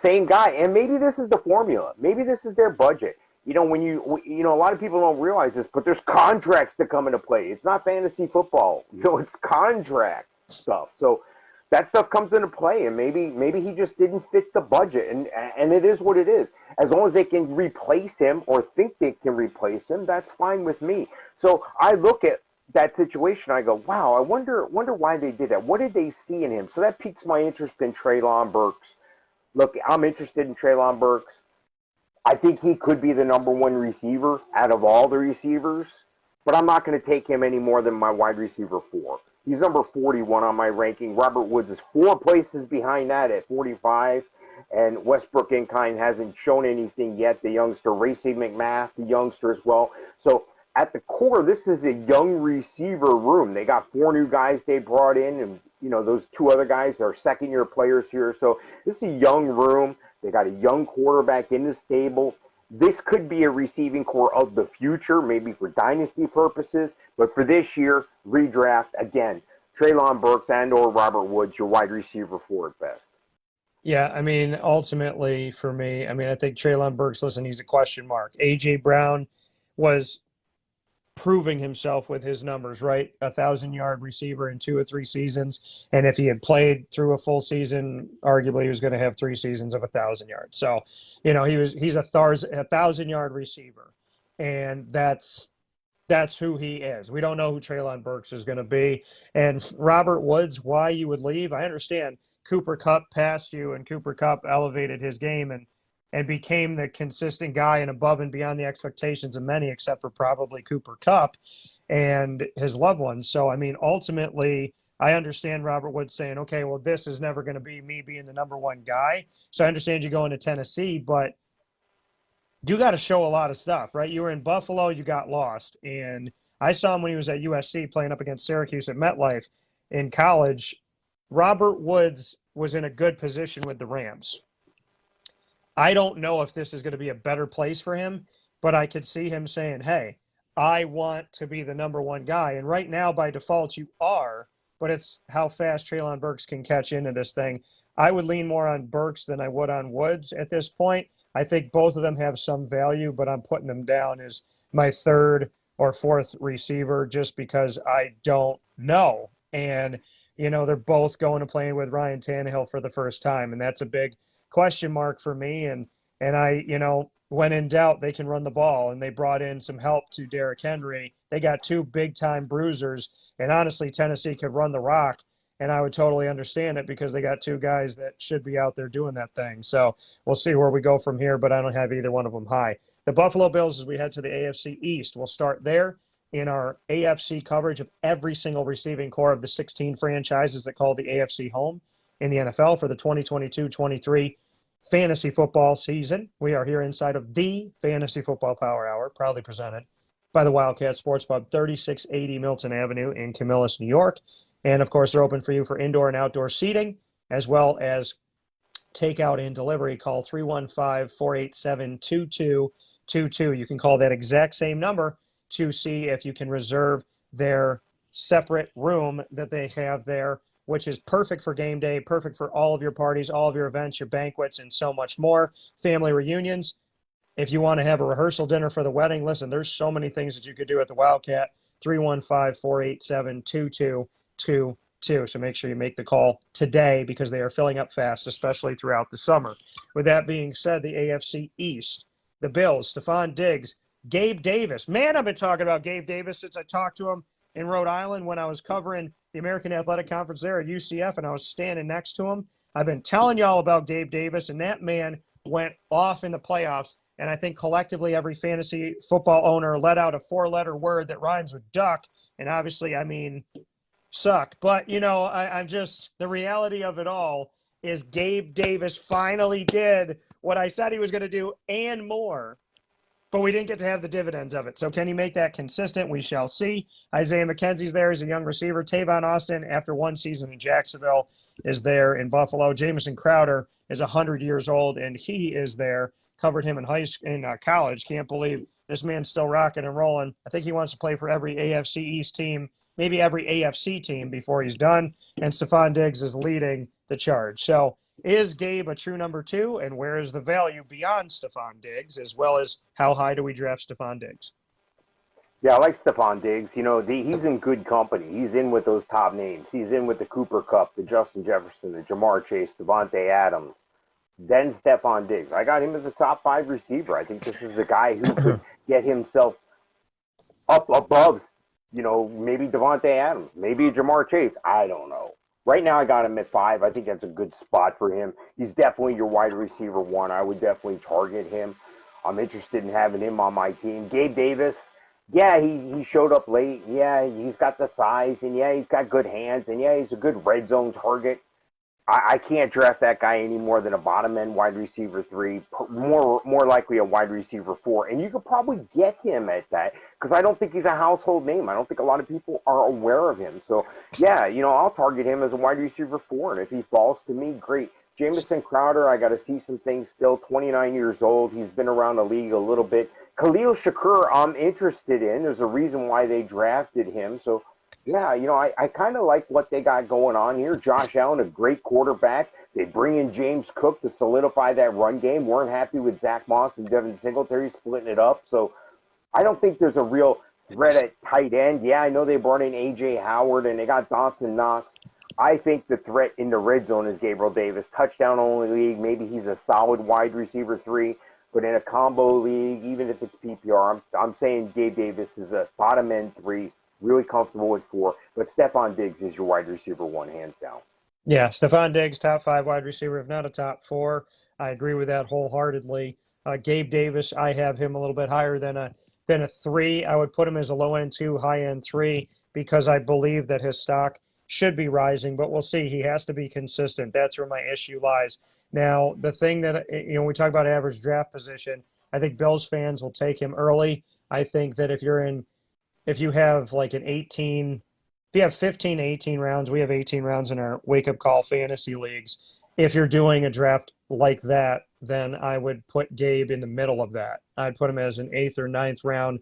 same guy. And maybe this is the formula. Maybe this is their budget. When a lot of people don't realize this, but there's contracts that come into play. It's not fantasy football. It's contract stuff. So that stuff comes into play, and maybe he just didn't fit the budget, and it is what it is. As long as they can replace him or think they can replace him, that's fine with me. So I look at that situation, I go, wow, I wonder why they did that. What did they see in him? So that piques my interest in Treylon Burks. Look, I'm interested in Treylon Burks. I think he could be the number one receiver out of all the receivers, but I'm not going to take him any more than my wide receiver 4. He's number 41 on my ranking. Robert Woods is 4 places behind that at 45. And Westbrook Inkine hasn't shown anything yet. The youngster, Racey McMath, the youngster as well. So at the core, this is a young receiver room. They got 4 new guys they brought in. And, those 2 other guys are second-year players here. So this is a young room. They got a young quarterback in the stable. This could be a receiving core of the future, maybe for dynasty purposes. But for this year, redraft, again, Treylon Burks and or Robert Woods, your wide receiver 4 at best. Yeah, ultimately for me, I think Treylon Burks, listen, he's a question mark. A.J. Brown was proving himself with his numbers, right? 1,000-yard receiver in 2 or 3 seasons. And if he had played through a full season, arguably he was going to have 3 seasons of 1,000 yards. So, he's a 1,000-yard receiver. And that's That's who he is. We don't know who Treylon Burks is going to be. And Robert Woods, why you would leave, I understand Cooper Kupp passed you, and Cooper Kupp elevated his game and became the consistent guy and above and beyond the expectations of many, except for probably Cooper Kupp and his loved ones. So, I mean, ultimately, I understand Robert Woods saying, okay, well, this is never going to be me being the number one guy. So I understand you going to Tennessee, but you got to show a lot of stuff, right? You were in Buffalo, you got lost. And I saw him when he was at USC playing up against Syracuse at MetLife in college. Robert Woods was in a good position with the Rams. I don't know if this is going to be a better place for him, but I could see him saying, hey, I want to be the number one guy. And right now, by default, you are, but it's how fast Treylon Burks can catch into this thing. I would lean more on Burks than I would on Woods at this point. I think both of them have some value, but I'm putting them down as my third or fourth receiver just because I don't know. And, you know, they're both going to play with Ryan Tannehill for the first time, and that's a big question mark for me. And I, you know, when in doubt, they can run the ball, and they brought in some help to Derrick Henry. They got two big-time bruisers, and honestly, Tennessee could run the rock, and I would totally understand it because they got two guys that should be out there doing that thing. So we'll see where we go from here, but I don't have either one of them high. The Buffalo Bills, as we head to the AFC East, we'll start there in our AFC coverage of every single receiving core of the 16 franchises that call the AFC home in the NFL for the 2022-23 fantasy football season. We are here inside of the Fantasy Football Power Hour, proudly presented by the Wildcat Sports Pub, 3680 Milton Avenue in Camillus, New York. And, of course, they're open for you for indoor and outdoor seating, as well as takeout and delivery. Call 315-487-2222. You can call that exact same number to see if you can reserve their separate room that they have there, which is perfect for game day, perfect for all of your parties, all of your events, your banquets, and so much more. Family reunions. If you want to have a rehearsal dinner for the wedding, listen, there's so many things that you could do at the Wildcat. 315-487-2222. So make sure you make the call today because they are filling up fast, especially throughout the summer. With that being said, the AFC East, the Bills, Stefan Diggs, Gabe Davis. Man, I've been talking about Gabe Davis since I talked to him in Rhode Island when I was covering the American Athletic Conference there at UCF, and I was standing next to him. I've been telling y'all about Gabe Davis, and that man went off in the playoffs. And I think collectively every fantasy football owner let out a four-letter word that rhymes with duck. And obviously, I mean, suck. But, you know, I'm just, the reality of it all is Gabe Davis finally did what I said he was going to do and more. But we didn't get to have the dividends of it. So can he make that consistent? We shall see. Isaiah McKenzie's there. He's a young receiver. Tavon Austin, after one season in Jacksonville, is there in Buffalo. Jameson Crowder is 100 years old, and he is there. Covered him in college. Can't believe this man's still rocking and rolling. I think he wants to play for every AFC East team, maybe every AFC team before he's done. And Stefan Diggs is leading the charge. So is Gabe a true number two, and where is the value beyond Stefan Diggs, as well as how high do we draft Stefan Diggs? Yeah, I like Stefan Diggs. You know, he's in good company. He's in with those top names. He's in with the Cooper Kupp, the Justin Jefferson, the Jamar Chase, Devonte Adams, then Stefan Diggs. I got him as a top 5 receiver. I think this is a guy who could get himself up above, you know, maybe Devonte Adams, maybe Jamar Chase. I don't know. Right now, I got him at 5. I think that's a good spot for him. He's definitely your wide receiver 1. I would definitely target him. I'm interested in having him on my team. Gabe Davis, yeah, he showed up late. Yeah, he's got the size, and yeah, he's got good hands, and yeah, he's a good red zone target. I can't draft that guy any more than a bottom end wide receiver 3, more likely a wide receiver 4, and you could probably get him at that because I don't think he's a household name. I don't think a lot of people are aware of him. So yeah, you know, I'll target him as a wide receiver 4, and if he falls to me, great. Jameson Crowder, I got to see some things still. 29 years old, he's been around the league a little bit. Khalil Shakir, I'm interested in. There's a reason why they drafted him. So yeah, you know, I kind of like what they got going on here. Josh Allen, a great quarterback. They bring in James Cook to solidify that run game. Weren't happy with Zach Moss and Devin Singletary splitting it up. So I don't think there's a real threat at tight end. Yeah, I know they brought in A.J. Howard and they got Dawson Knox. I think the threat in the red zone is Gabriel Davis. Touchdown-only league. Maybe he's a solid wide receiver 3. but in a combo league, even if it's PPR, I'm saying Gabe Davis is a bottom end 3, really comfortable with 4. But Stefan Diggs is your wide receiver 1, hands down. Yeah, Stefan Diggs, top 5 wide receiver, if not a top 4. I agree with that wholeheartedly. Gabe Davis, I have him a little bit higher than a 3. I would put him as a low end 2, high end 3 because I believe that his stock should be rising, but we'll see. He has to be consistent. That's where my issue lies. Now, the thing that, we talk about average draft position, I think Bills fans will take him early. I think that if you have like an 18, if you have 15 to 18 rounds, we have 18 rounds in our wake up call fantasy leagues. If you're doing a draft like that, then I would put Gabe in the middle of that. I'd put him as an 8th or 9th round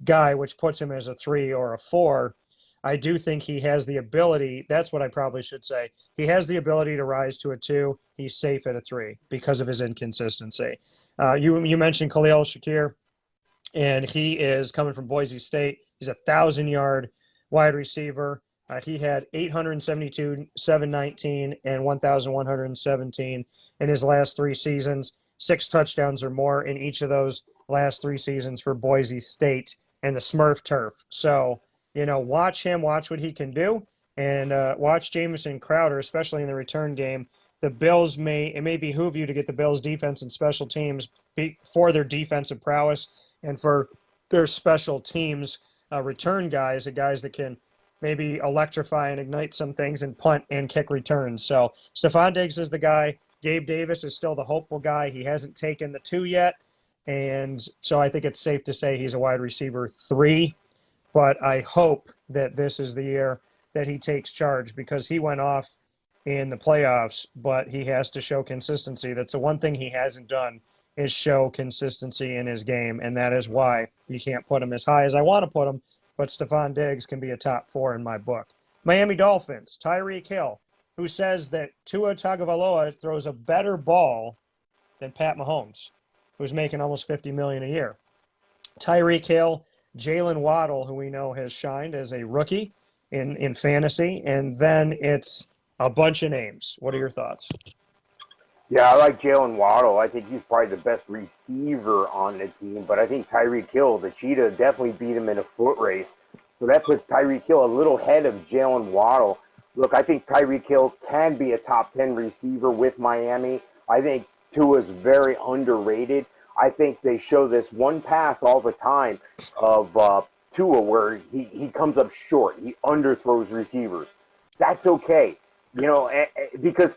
guy, which puts him as a 3 or a 4. I do think he has the ability. That's what I probably should say. He has the ability to rise to a 2. He's safe at a 3 because of his inconsistency. You mentioned Khalil Shakir, and he is coming from Boise State. He's a 1,000-yard wide receiver. He had 872, 719, and 1,117 in his last 3 seasons. 6 touchdowns or more in each of those last 3 seasons for Boise State and the Smurf turf. So, watch him, watch what he can do, and watch Jameson Crowder, especially in the return game. The Bills it may behoove you to get the Bills defense and special teams for their defensive prowess and for their special teams return guys, the guys that can maybe electrify and ignite some things and punt and kick returns. So Stefan Diggs is the guy. Gabe Davis is still the hopeful guy. He hasn't taken the 2 yet, and so I think it's safe to say he's a wide receiver 3. But I hope that this is the year that he takes charge because he went off in the playoffs, but he has to show consistency. That's the one thing he hasn't done is show consistency in his game, and that is why you can't put him as high as I want to put him, but Stefan Diggs can be a top 4 in my book. Miami Dolphins, Tyreek Hill, who says that Tua Tagovailoa throws a better ball than Pat Mahomes, who's making almost $50 million a year. Tyreek Hill, Jalen Waddle, who we know has shined as a rookie in fantasy, and then it's a bunch of names. What are your thoughts? Yeah, I like Jalen Waddle. I think he's probably the best receiver on the team, but I think Tyreek Hill, the Cheetah, definitely beat him in a foot race. So that puts Tyreek Hill a little ahead of Jalen Waddle. Look, I think Tyreek Hill can be a top 10 receiver with Miami. I think Tua's very underrated. I think they show this one pass all the time of Tua where he comes up short. He underthrows receivers. That's okay, because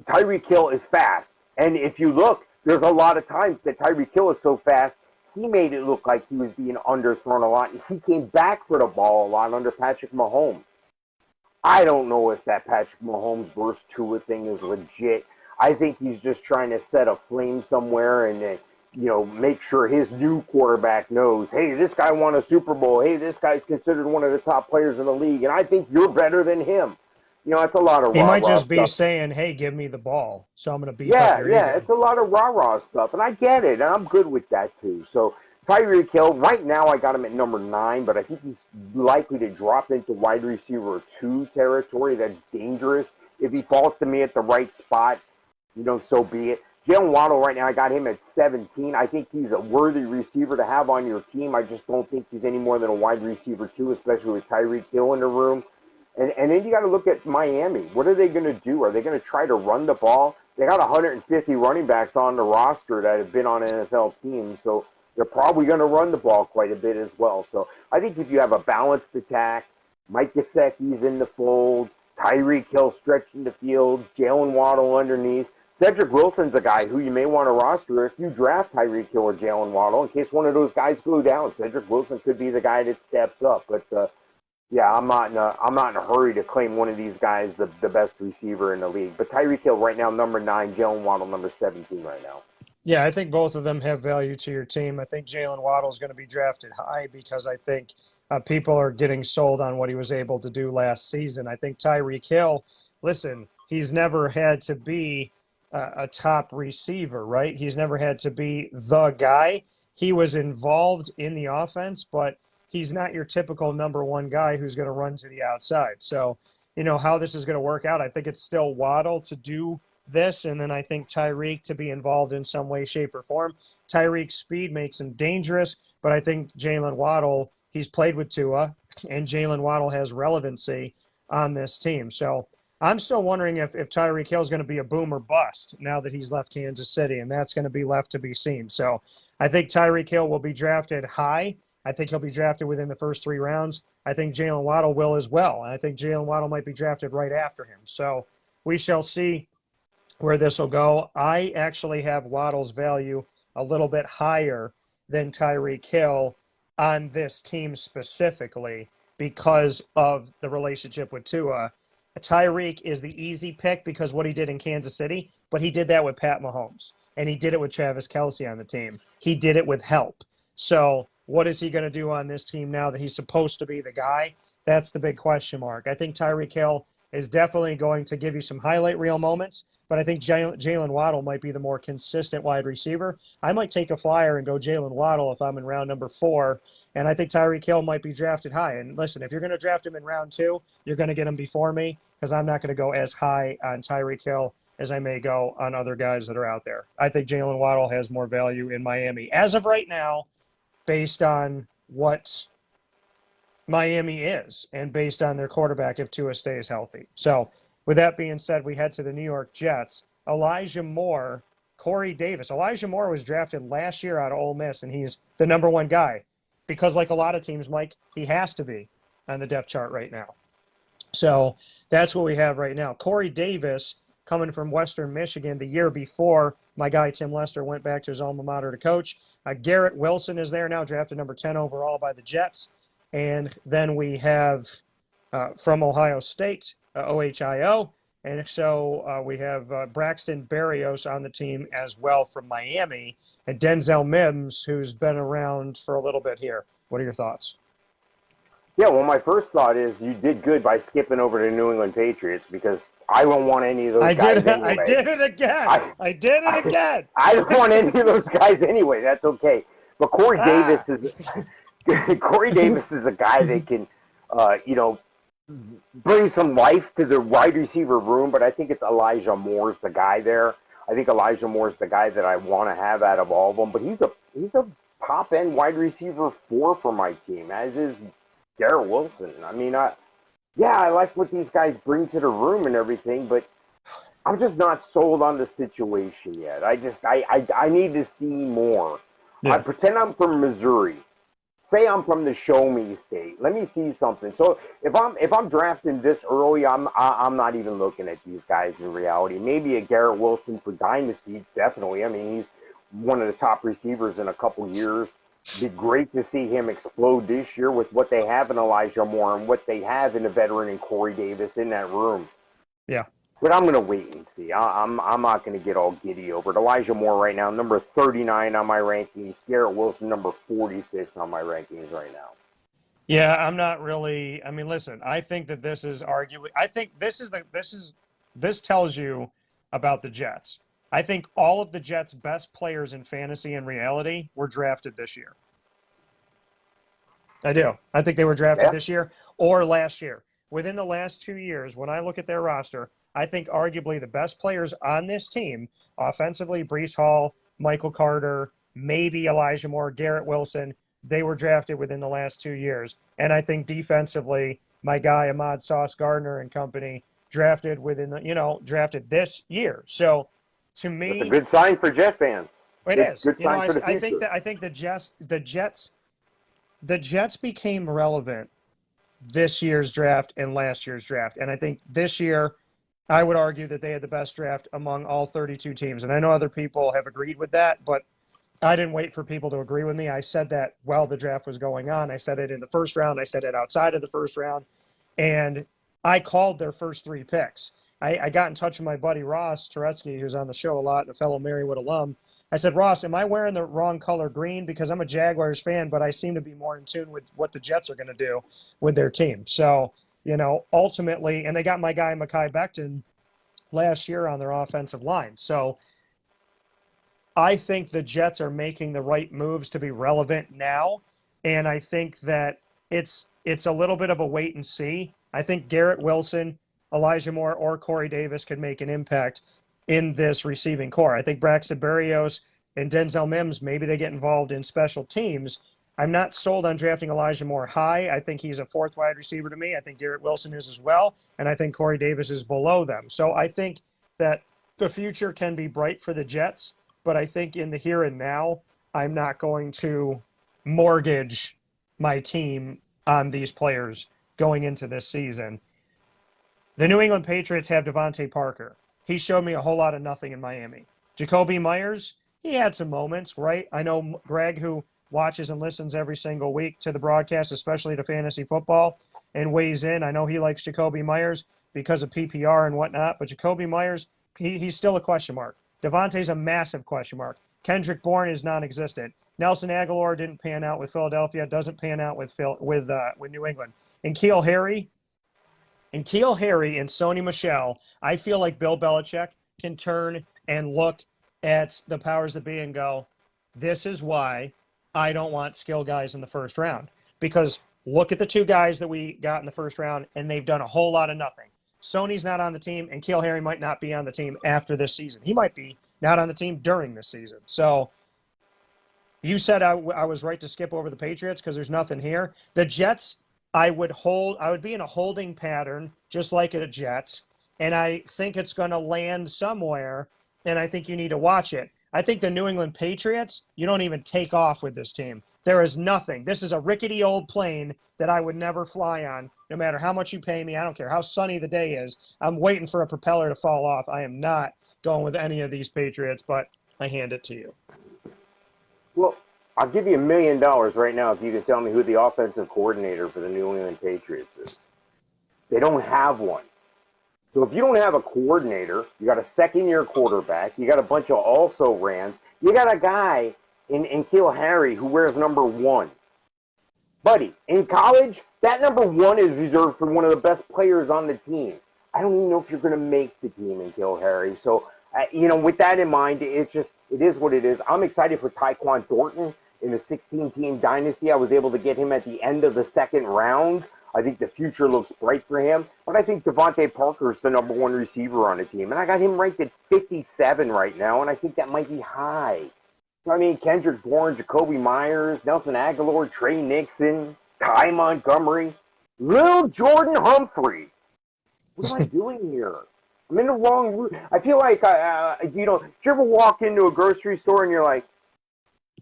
Tyreek Hill is fast. And if you look, there's a lot of times that Tyreek Hill is so fast, he made it look like he was being underthrown a lot. He came back for the ball a lot under Patrick Mahomes. I don't know if that Patrick Mahomes versus Tua thing is legit. I think he's just trying to set a flame somewhere and make sure his new quarterback knows, hey, this guy won a Super Bowl. Hey, this guy's considered one of the top players in the league, and I think you're better than him. It's a lot of He might just stuff. be saying, hey, give me the ball, so I'm going to beef up your ego. Yeah, it's a lot of rah-rah stuff, and I get it, and I'm good with that too. So Tyreek Hill, right now I got him at number 9, but I think he's likely to drop into wide receiver 2 territory. That's dangerous. If he falls to me at the right spot, so be it. Jalen Waddle right now, I got him at 17. I think he's a worthy receiver to have on your team. I just don't think he's any more than a wide receiver 2, especially with Tyreek Hill in the room. And then you got to look at Miami. What are they going to do? Are they going to try to run the ball? They got 150 running backs on the roster that have been on NFL teams, so they're probably going to run the ball quite a bit as well. So I think if you have a balanced attack, Mike Gesicki's in the fold, Tyreek Hill stretching the field, Jalen Waddle underneath. Cedric Wilson's a guy who you may want to roster if you draft Tyreek Hill or Jalen Waddle in case one of those guys go down. Cedric Wilson could be the guy that steps up, but yeah, I'm not in a hurry to claim one of these guys the best receiver in the league. But Tyreek Hill right now, number 9, Jalen Waddle, number 17 right now. Yeah, I think both of them have value to your team. I think Jalen Waddle is going to be drafted high because I think people are getting sold on what he was able to do last season. I think Tyreek Hill, listen, he's never had to be a top receiver, right? He's never had to be the guy. He was involved in the offense, but he's not your typical number 1 guy who's going to run to the outside. So, how this is going to work out, I think it's still Waddle to do this, and then I think Tyreek to be involved in some way, shape, or form. Tyreek's speed makes him dangerous, but I think Jalen Waddle, he's played with Tua, and Jalen Waddle has relevancy on this team. So I'm still wondering if Tyreek Hill is going to be a boom or bust now that he's left Kansas City, and that's going to be left to be seen. So I think Tyreek Hill will be drafted high. I think he'll be drafted within the first 3 rounds. I think Jalen Waddle will as well, and I think Jalen Waddle might be drafted right after him. So we shall see where this will go. I actually have Waddle's value a little bit higher than Tyreek Hill on this team specifically because of the relationship with Tua. Tyreek is the easy pick because what he did in Kansas City, but he did that with Pat Mahomes, and he did it with Travis Kelce on the team. He did it with help. So what is he going to do on this team now that he's supposed to be the guy? That's the big question mark. I think Tyreek Hill is definitely going to give you some highlight reel moments, but I think Jalen Waddle might be the more consistent wide receiver. I might take a flyer and go Jalen Waddle if I'm in round number 4, and I think Tyreek Hill might be drafted high. And listen, if you're going to draft him in round 2, you're going to get him before me because I'm not going to go as high on Tyreek Hill as I may go on other guys that are out there. I think Jalen Waddle has more value in Miami as of right now based on what Miami is and based on their quarterback if Tua stays healthy. So with that being said, we head to the New York Jets. Elijah Moore, Corey Davis. Elijah Moore was drafted last year out of Ole Miss, and he's the number 1 guy because like a lot of teams, Mike, he has to be on the depth chart right now. So that's what we have right now. Corey Davis coming from Western Michigan the year before my guy Tim Lester went back to his alma mater to coach. Garrett Wilson is there now, drafted number 10 overall by the Jets. And then we have from Ohio State, OHIO. And so we have Braxton Berrios on the team as well from Miami. And Denzel Mims, who's been around for a little bit here. What are your thoughts? Yeah, well, my first thought is you did good by skipping over to New England Patriots because I don't want any of those guys anyway. I did it again. I did it again. I don't want any of those guys anyway. That's okay. But Corey Davis is a guy that can, bring some life to the wide receiver room. But I think it's Elijah Moore's the guy there. I think Elijah Moore's the guy that I want to have out of all of them. But he's a top end wide receiver 4 for my team, as is Garrett Wilson. I mean, I like what these guys bring to the room and everything, but I'm just not sold on the situation yet. I need to see more. Yeah. I pretend I'm from Missouri. Say I'm from the show me state. Let me see something. So if I'm drafting this early, I'm not even looking at these guys in reality. Maybe a Garrett Wilson for dynasty, definitely. I mean, he's one of the top receivers in a couple years. It'd be great to see him explode this year with what they have in Elijah Moore and what they have in a veteran in Corey Davis in that room. Yeah. But I'm going to wait and see. I'm not going to get all giddy over it. Elijah Moore right now, number 39 on my rankings. Garrett Wilson, number 46 on my rankings right now. Yeah, I'm not really. I mean, listen. I think that this is arguably. I think this tells you about the Jets. I think all of the Jets' best players in fantasy and reality were drafted this year. I do. I think they were drafted this year or last year. Within the last 2 years, when I look at their roster, I think arguably the best players on this team, offensively, Breece Hall, Michael Carter, maybe Elijah Moore, Garrett Wilson, they were drafted within the last 2 years. And I think defensively, my guy Ahmad Sauce Gardner and company drafted drafted this year. So to me, that's a good sign for Jet fans. It is. Good sign for the future. I think the Jets became relevant this year's draft and last year's draft. And I think this year, I would argue that they had the best draft among all 32 teams. And I know other people have agreed with that, but I didn't wait for people to agree with me. I said that while the draft was going on. I said it in the first round. I said it outside of the first round. And I called their first 3 picks. I got in touch with my buddy Ross Turetsky, who's on the show a lot and a fellow Marywood alum. I said, Ross, am I wearing the wrong color green? Because I'm a Jaguars fan, but I seem to be more in tune with what the Jets are going to do with their team. So, ultimately, and they got my guy Mekhi Becton last year on their offensive line. So I think the Jets are making the right moves to be relevant now. And I think that it's a little bit of a wait and see. I think Garrett Wilson, Elijah Moore, or Corey Davis could make an impact in this receiving core. I think Braxton Berrios and Denzel Mims, maybe they get involved in special teams. I'm not sold on drafting Elijah Moore high. I think he's a fourth wide receiver to me. I think Garrett Wilson is as well. And I think Corey Davis is below them. So I think that the future can be bright for the Jets, but I think in the here and now, I'm not going to mortgage my team on these players going into this season. The New England Patriots have Devonte Parker. He showed me a whole lot of nothing in Miami. Jacoby Myers, he had some moments, right? I know Greg, who watches and listens every single week to the broadcast, especially to fantasy football, and weighs in. I know he likes Jacoby Myers because of PPR and whatnot, but Jacoby Myers, he's still a question mark. Devontae's a massive question mark. Kendrick Bourne is non-existent. Nelson Aguilar didn't pan out with Philadelphia, doesn't pan out with New England. And N'Keal Harry and Sony Michel, I feel like Bill Belichick can turn and look at the powers that be and go, this is why I don't want skill guys in the first round. Because look at the two guys that we got in the first round, and they've done a whole lot of nothing. Sony's not on the team, and N'Keal Harry might not be on the team after this season. He might be not on the team during this season. So you said I was right to skip over the Patriots because there's nothing here. The Jets, I would be in a holding pattern just like at a Jets, and I think it's going to land somewhere, and I think you need to watch it. I think the New England Patriots, you don't even take off with this team. There is nothing. This is a rickety old plane that I would never fly on, no matter how much you pay me. I don't care how sunny the day is. I'm waiting for a propeller to fall off. I am not going with any of these Patriots, but I hand it to you. Well, I'll give you $1 million right now if you can tell me who the offensive coordinator for the New England Patriots is. They don't have one. So if you don't have a coordinator, you got a second-year quarterback, you got a bunch of also-rans, you got a guy in N'Keal Harry who wears number 1. Buddy, in college, that number 1 is reserved for one of the best players on the team. I don't even know if you're going to make the team in N'Keal Harry. So, with that in mind, it is what it is. I'm excited for Tyquan Thornton in the 16-team dynasty. I was able to get him at the end of the second round. I think the future looks bright for him. But I think Devante Parker is the number 1 receiver on the team. And I got him ranked at 57 right now, and I think that might be high. So, Kendrick Bourne, Jacoby Myers, Nelson Aguilar, Trey Nixon, Ty Montgomery, Lil Jordan Humphrey. What am I doing here? I'm in the wrong route. I feel like, did you ever walk into a grocery store and you're like,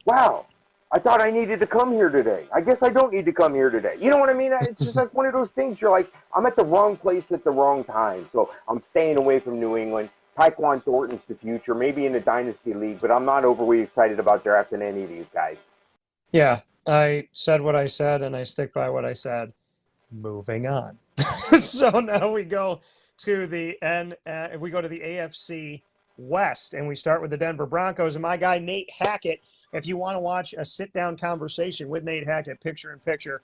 wow, I thought I needed to come here today. I guess I don't need to come here today. You know what I mean? It's just like one of those things. You're like, I'm at the wrong place at the wrong time. So I'm staying away from New England. Tyquan Thornton's the future, maybe in the Dynasty League, but I'm not overly excited about drafting any of these guys. Yeah, I said what I said, and I stick by what I said. Moving on. So now we go to the AFC West, and we start with the Denver Broncos. And my guy Nate Hackett, if you want to watch a sit-down conversation with Nate Hackett, picture-in-picture,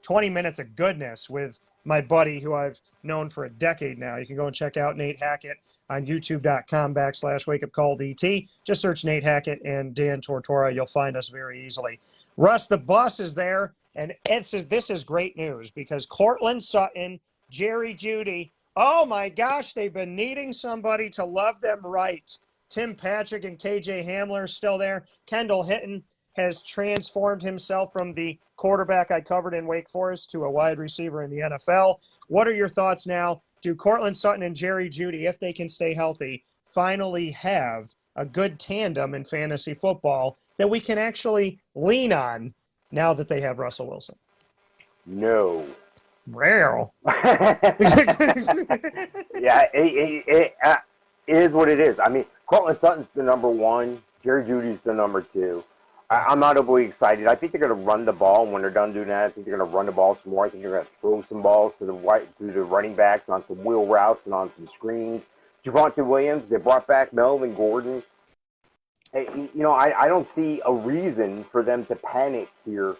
$20 minutes of goodness with my buddy who I've known for a decade now. You can go and check out Nate Hackett on youtube.com/wakeupcalldt. Just search Nate Hackett and Dan Tortora. You'll find us very easily. Russ, the bus is there, and this is great news because Cortland Sutton, Jerry Jeudy, oh my gosh, they've been needing somebody to love them right. Tim Patrick and KJ Hamler still there. Kendall Hinton has transformed himself from the quarterback I covered in Wake Forest to a wide receiver in the NFL. What are your thoughts now? Do Cortland Sutton and Jerry Jeudy, if they can stay healthy, finally have a good tandem in fantasy football that we can actually lean on now that they have Russell Wilson? No. Rare. Yeah, it is what it is. Cortland Sutton's the number 1. Jerry Judy's the number 2. I'm not overly excited. I think they're going to run the ball. And when they're done doing that, I think they're going to run the ball some more. I think they're going to throw some balls to the running backs on some wheel routes and on some screens. Javonte Williams, they brought back Melvin Gordon. I don't see a reason for them to panic here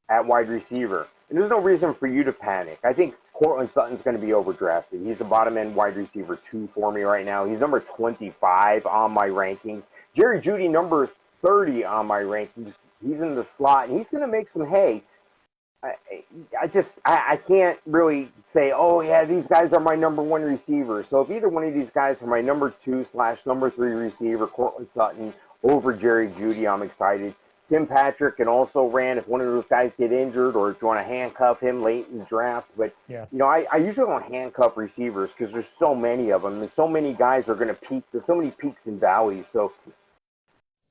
at wide receiver. And there's no reason for you to panic. I think Cortland Sutton's going to be overdrafted. He's a bottom-end wide receiver 2 for me right now. He's number 25 on my rankings. Jerry Jeudy, number 30 on my rankings. He's in the slot, and he's going to make some hay. I can't really say, oh yeah, these guys are my number one receiver. So if either one of these guys are my number 2/number 3 receiver, Cortland Sutton over Jerry Jeudy, I'm excited. Tim Patrick and also ran if one of those guys get injured or if you want to handcuff him late in the draft. But Yeah. I usually don't handcuff receivers because there's so many of them and so many guys are going to peak. There's so many peaks and valleys. So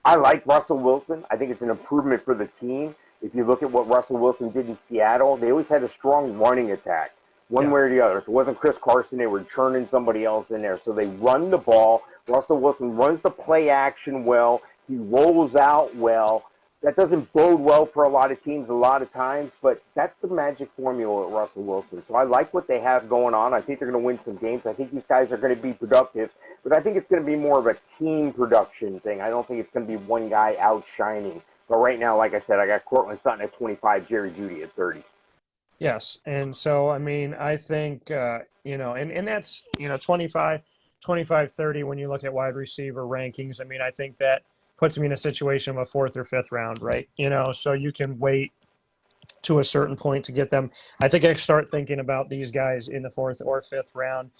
I like Russell Wilson. I think it's an improvement for the team. If you look at what Russell Wilson did in Seattle, they always had a strong running attack, one way or the other. If it wasn't Chris Carson, they were churning somebody else in there. So they run the ball. Russell Wilson runs the play action well. He rolls out well. That doesn't bode well for a lot of teams a lot of times, but that's the magic formula at Russell Wilson. So I like what they have going on. I think they're going to win some games. I think these guys are going to be productive, but I think it's going to be more of a team production thing. I don't think it's going to be one guy outshining. But right now, like I said, I got Cortland Sutton at 25, Jerry Jeudy at 30. Yes, and so, I mean, I think, and that's, 25, 30 when you look at wide receiver rankings. I mean, I think that puts me in a situation of a 4th or 5th round, right? So you can wait to a certain point to get them. I think I start thinking about these guys in the 4th or 5th round.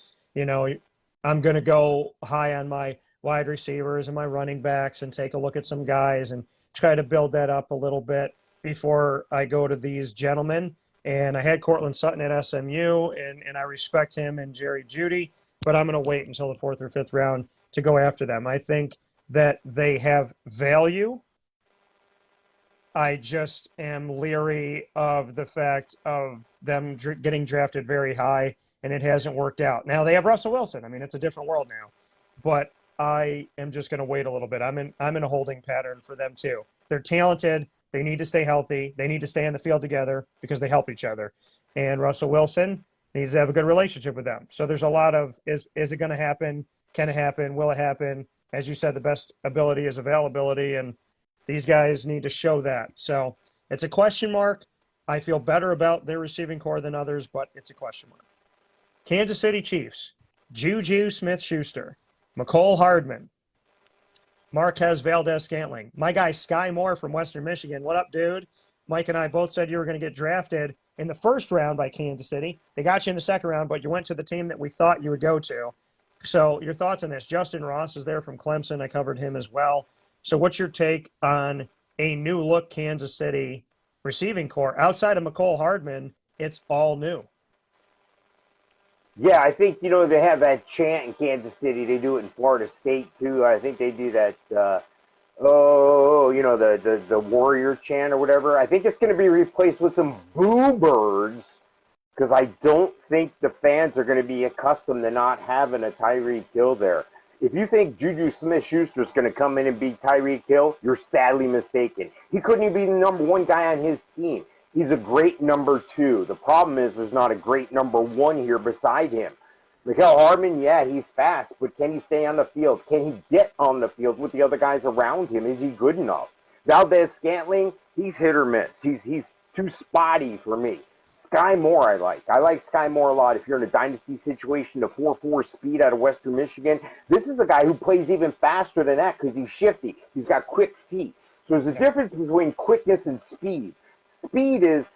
I'm going to go high on my wide receivers and my running backs and take a look at some guys and try to build that up a little bit before I go to these gentlemen. And I had Cortland Sutton at SMU, and I respect him and Jerry Jeudy, but I'm going to wait until the 4th or 5th round to go after them. I think that they have value. I just am leery of the fact of them getting drafted very high, and it hasn't worked out. Now, they have Russell Wilson. I mean, it's a different world now. But I am just going to wait a little bit. I'm in a holding pattern for them, too. They're talented. They need to stay healthy. They need to stay on the field together because they help each other. And Russell Wilson needs to have a good relationship with them. So there's a lot of, is it going to happen? Can it happen? Will it happen? As you said, the best ability is availability, and these guys need to show that. So it's a question mark. I feel better about their receiving core than others, but it's a question mark. Kansas City Chiefs, Juju Smith-Schuster, McCole Hardman, Marquez Valdez-Scantling. My guy Sky Moore from Western Michigan. What up, dude? Mike and I both said you were going to get drafted in the 1st round by Kansas City. They got you in the 2nd round, but you went to the team that we thought you would go to. So your thoughts on this? Justin Ross is there from Clemson. I covered him as well. So what's your take on a new look Kansas City receiving core? Outside of McCole Hardman, it's all new. Yeah, I think, they have that chant in Kansas City. They do it in Florida State, too. I think they do that, the Warrior chant or whatever. I think it's going to be replaced with some Boo Birds because I don't think the fans are going to be accustomed to not having a Tyreek Hill there. If you think Juju Smith-Schuster is going to come in and beat Tyreek Hill, you're sadly mistaken. He couldn't even be the number 1 guy on his team. He's a great number 2. The problem is there's not a great number 1 here beside him. Mecole Hardman, yeah, he's fast, but can he stay on the field? Can he get on the field with the other guys around him? Is he good enough? Valdez-Scantling, he's hit or miss. He's too spotty for me. Sky Moore I like. I like Sky Moore a lot. If you're in a dynasty situation, the 4.4 speed out of Western Michigan, this is a guy who plays even faster than that because he's shifty. He's got quick feet. So there's a difference between quickness and speed. Speed is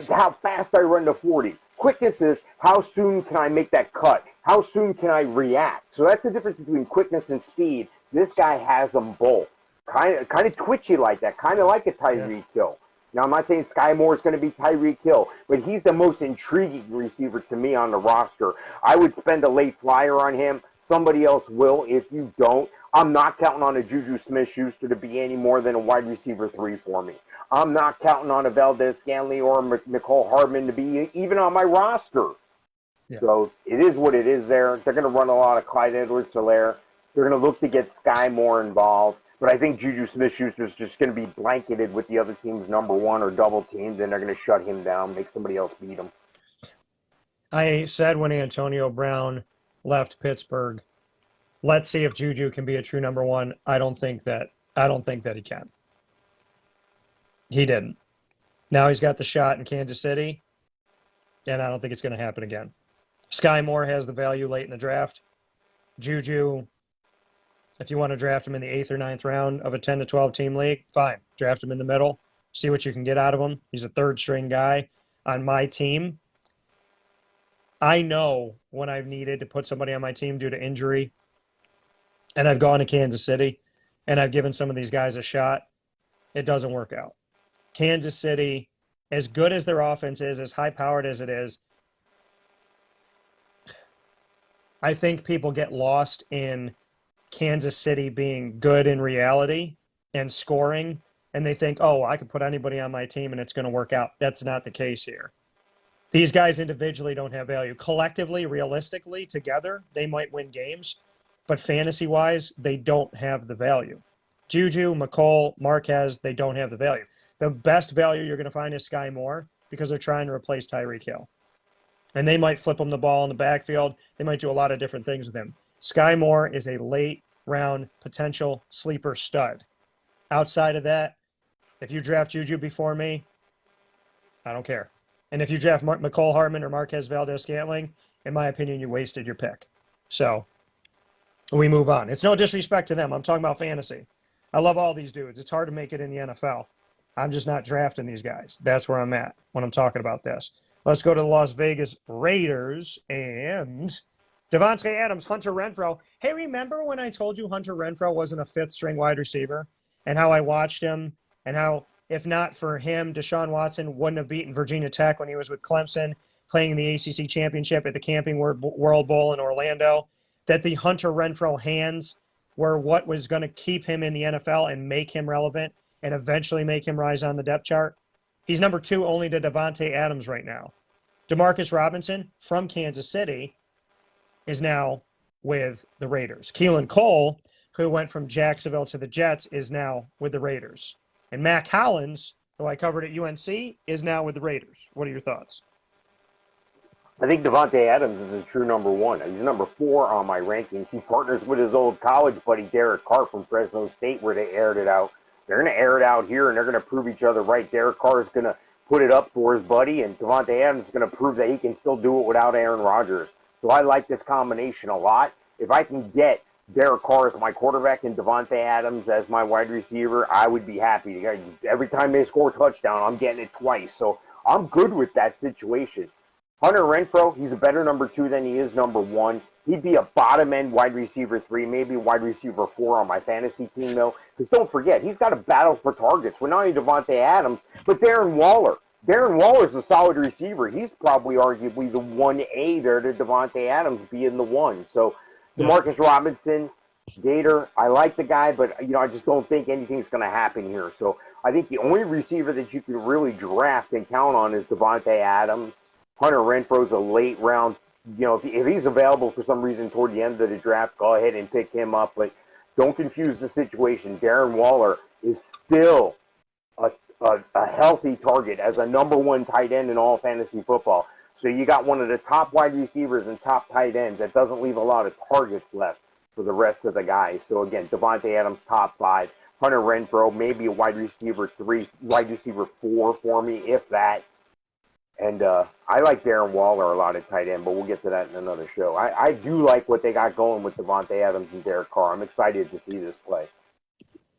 how fast I run to 40. Quickness is how soon can I make that cut? How soon can I react? So that's the difference between quickness and speed. This guy has them both. Kind of twitchy like that. Kind of like a Tyreek Hill. Now, I'm not saying Sky Moore is going to be Tyreek Hill, but he's the most intriguing receiver to me on the roster. I would spend a late flyer on him. Somebody else will if you don't. I'm not counting on a Juju Smith-Schuster to be any more than a wide receiver 3 for me. I'm not counting on a Valdez-Scantling or a McCole Hardman to be even on my roster. Yeah. So it is what it is there. They're going to run a lot of Clyde Edwards-Helaire. They're going to look to get Sky Moore involved. But I think Juju Smith-Schuster is just going to be blanketed with the other team's number 1 or double teamed, and they're going to shut him down, make somebody else beat him. I said when Antonio Brown left Pittsburgh, let's see if Juju can be a true number 1. I don't think that he can. He didn't. Now he's got the shot in Kansas City, and I don't think it's going to happen again. Sky Moore has the value late in the draft. Juju, If you want to draft him in the 8th or 9th round of a 10 to 12 team league, fine. Draft him in the middle. See what you can get out of him. He's a third-string guy on my team. I know when I've needed to put somebody on my team due to injury, and I've gone to Kansas City, and I've given some of these guys a shot, it doesn't work out. Kansas City, as good as their offense is, as high-powered as it is, I think people get lost in Kansas City being good in reality and scoring, and they think, oh, I can put anybody on my team and it's going to work out. That's not the case here. These guys individually don't have value. Collectively, realistically, together, they might win games, but fantasy-wise, they don't have the value. Juju, McColl, Marquez, they don't have the value. The best value you're going to find is Sky Moore because they're trying to replace Tyreek Hill. And they might flip him the ball in the backfield. They might do a lot of different things with him. Sky Moore is a late-round potential sleeper stud. Outside of that, if you draft Juju before me, I don't care. And if you draft McCole Hardman or Marquez Valdez-Scantling, in my opinion, you wasted your pick. So we move on. It's no disrespect to them. I'm talking about fantasy. I love all these dudes. It's hard to make it in the NFL. I'm just not drafting these guys. That's where I'm at when I'm talking about this. Let's go to the Las Vegas Raiders and Devonte Adams, Hunter Renfrow. Hey, remember when I told you Hunter Renfrow wasn't a fifth-string wide receiver and how I watched him and how, if not for him, Deshaun Watson wouldn't have beaten Virginia Tech when he was with Clemson playing in the ACC championship at the Camping World Bowl in Orlando, that the Hunter Renfrow hands were what was going to keep him in the NFL and make him relevant and eventually make him rise on the depth chart? He's number 2 only to Devante Adams right now. Demarcus Robinson from Kansas City is now with the Raiders. Keelan Cole, who went from Jacksonville to the Jets, is now with the Raiders. And Mac Hollins, who I covered at UNC, is now with the Raiders. What are your thoughts? I think Devonte Adams is a true number 1. He's number 4 on my rankings. He partners with his old college buddy Derek Carr from Fresno State, where they aired it out. They're going to air it out here, and they're going to prove each other right. Derek Carr is going to put it up for his buddy, and Devonte Adams is going to prove that he can still do it without Aaron Rodgers. So I like this combination a lot. If I can get Derek Carr as my quarterback and Devonte Adams as my wide receiver, I would be happy. Every time they score a touchdown, I'm getting it twice. So I'm good with that situation. Hunter Renfrow, he's a better number 2 than he is number 1. He'd be a bottom-end wide receiver 3, maybe wide receiver 4 on my fantasy team, though. Because don't forget, he's got to battle for targets with not only Devontae Adams, but Darren Waller. Darren Waller's a solid receiver. He's probably arguably the 1A there to Devontae Adams being the 1. So Demarcus Robinson, Gator, I like the guy, but I just don't think anything's going to happen here. So I think the only receiver that you can really draft and count on is Devontae Adams. Hunter Renfro's a late round. If he's available for some reason toward the end of the draft, go ahead and pick him up. But don't confuse the situation. Darren Waller is still a healthy target as a number 1 tight end in all fantasy football. So you got one of the top wide receivers and top tight ends that doesn't leave a lot of targets left for the rest of the guys. So again, Devontae Adams, top 5. Hunter Renfrow, maybe a wide receiver 3, wide receiver 4 for me, if that. And I like Darren Waller a lot at tight end, but we'll get to that in another show. I do like what they got going with Devontae Adams and Derek Carr. I'm excited to see this play.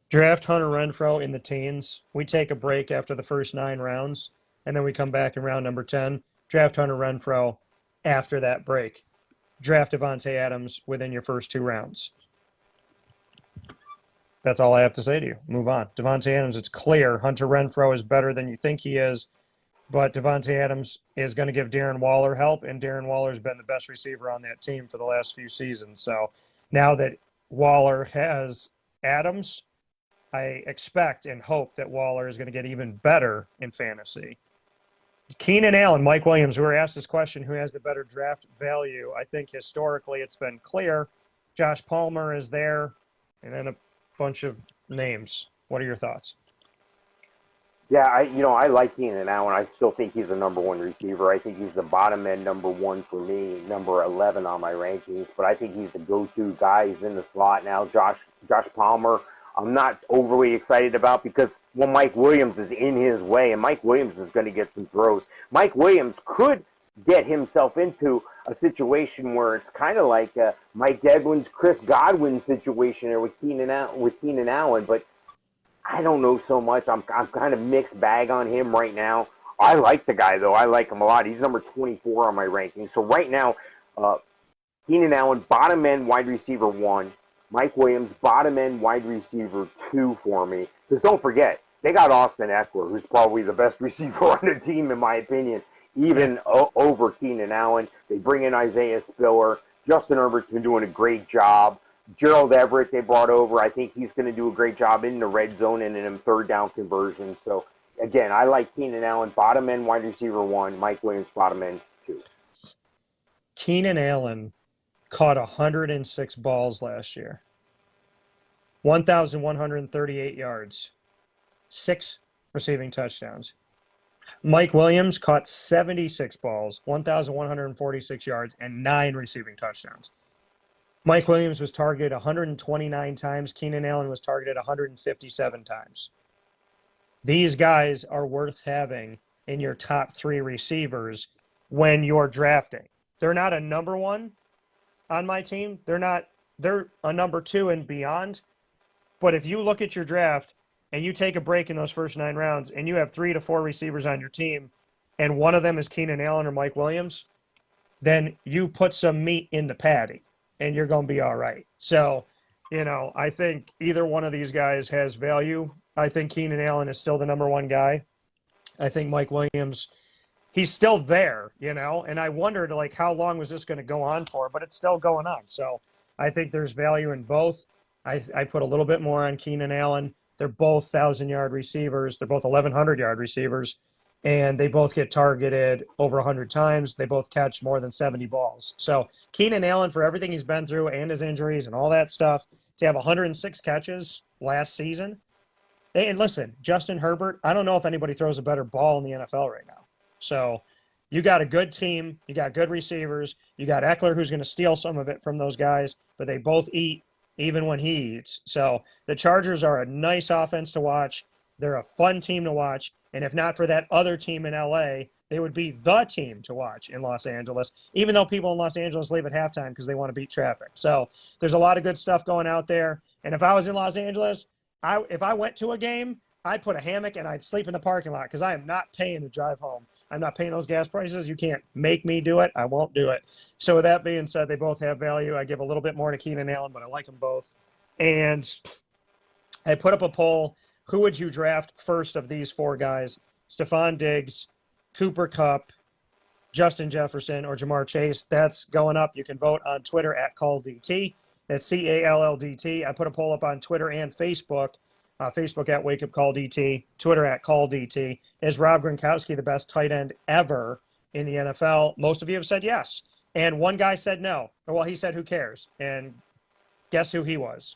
Draft Hunter Renfrow in the teens. We take a break after the first 9 rounds, and then we come back in round number 10. Draft Hunter Renfrow after that break. Draft Devontae Adams within your first 2 rounds. That's all I have to say to you. Move on. Devontae Adams, it's clear Hunter Renfrow is better than you think he is. But Devontae Adams is going to give Darren Waller help, and Darren Waller's been the best receiver on that team for the last few seasons. So now that Waller has Adams, I expect and hope that Waller is going to get even better in fantasy. Keenan Allen, Mike Williams, we were asked this question, who has the better draft value? I think historically it's been clear. Josh Palmer is there, and then a bunch of names. What are your thoughts? Yeah, I like Keenan Allen. I still think he's a number 1 receiver. I think he's the bottom end number 1 for me, number 11 on my rankings. But I think he's the go-to guy. He's in the slot now. Josh Palmer, I'm not overly excited about because Mike Williams is in his way, and Mike Williams is going to get some throws. Mike Williams could get himself into a situation where it's kind of like Mike Edwin's Chris Godwin situation there with Keenan Allen, but I don't know so much. I'm kind of mixed bag on him right now. I like the guy, though. I like him a lot. He's number 24 on my ranking. So right now, Keenan Allen, bottom end wide receiver 1. Mike Williams, bottom end wide receiver 2 for me. Because don't forget, they got Austin Eckler, who's probably the best receiver on the team, in my opinion, even over Keenan Allen. They bring in Isaiah Spiller. Justin Herbert's been doing a great job. Gerald Everett they brought over. I think he's going to do a great job in the red zone and in them third down conversions. So, again, I like Keenan Allen, bottom end wide receiver 1, Mike Williams, bottom end 2. Keenan Allen caught 106 balls last year, 1,138 yards, 6 receiving touchdowns. Mike Williams caught 76 balls, 1,146 yards, and 9 receiving touchdowns. Mike Williams was targeted 129 times. Keenan Allen was targeted 157 times. These guys are worth having in your top 3 receivers when you're drafting. They're not a number 1 on my team. They're a number 2 and beyond. But if you look at your draft and you take a break in those first 9 rounds and you have 3 to 4 receivers on your team and one of them is Keenan Allen or Mike Williams, then you put some meat in the patty and you're going to be all right. So, I think either one of these guys has value. I think Keenan Allen is still the number 1 guy. I think Mike Williams, he's still there, and I wondered, how long was this going to go on for, but it's still going on. So I think there's value in both. I put a little bit more on Keenan Allen. They're both 1,000-yard receivers. They're both 1,100-yard receivers, and they both get targeted over 100 times. They both catch more than 70 balls. So Keenan Allen, for everything he's been through and his injuries and all that stuff, to have 106 catches last season. And listen, Justin Herbert, I don't know if anybody throws a better ball in the NFL right now. So you got a good team. You got good receivers. You got Eckler, who's going to steal some of it from those guys, but they both eat even when he eats. So the Chargers are a nice offense to watch. They're a fun team to watch. And if not for that other team in LA, they would be the team to watch in Los Angeles, even though people in Los Angeles leave at halftime because they want to beat traffic. So there's a lot of good stuff going out there. And if I was in Los Angeles, if I went to a game, I'd put a hammock and I'd sleep in the parking lot because I am not paying to drive home. I'm not paying those gas prices. You can't make me do it. I won't do it. So with that being said, they both have value. I give a little bit more to Keenan Allen, but I like them both. And I put up a poll. Who would you draft first of these 4 guys? Stefan Diggs, Cooper Kupp, Justin Jefferson, or Jamar Chase? That's going up. You can vote on Twitter at CallDT. That's CALLDT. I put a poll up on Twitter and Facebook. Facebook at Wake Up Call DT, Twitter at Call DT. Is Rob Gronkowski the best tight end ever in the NFL? Most of you have said yes. And one guy said no. Well, he said, who cares? And guess who he was?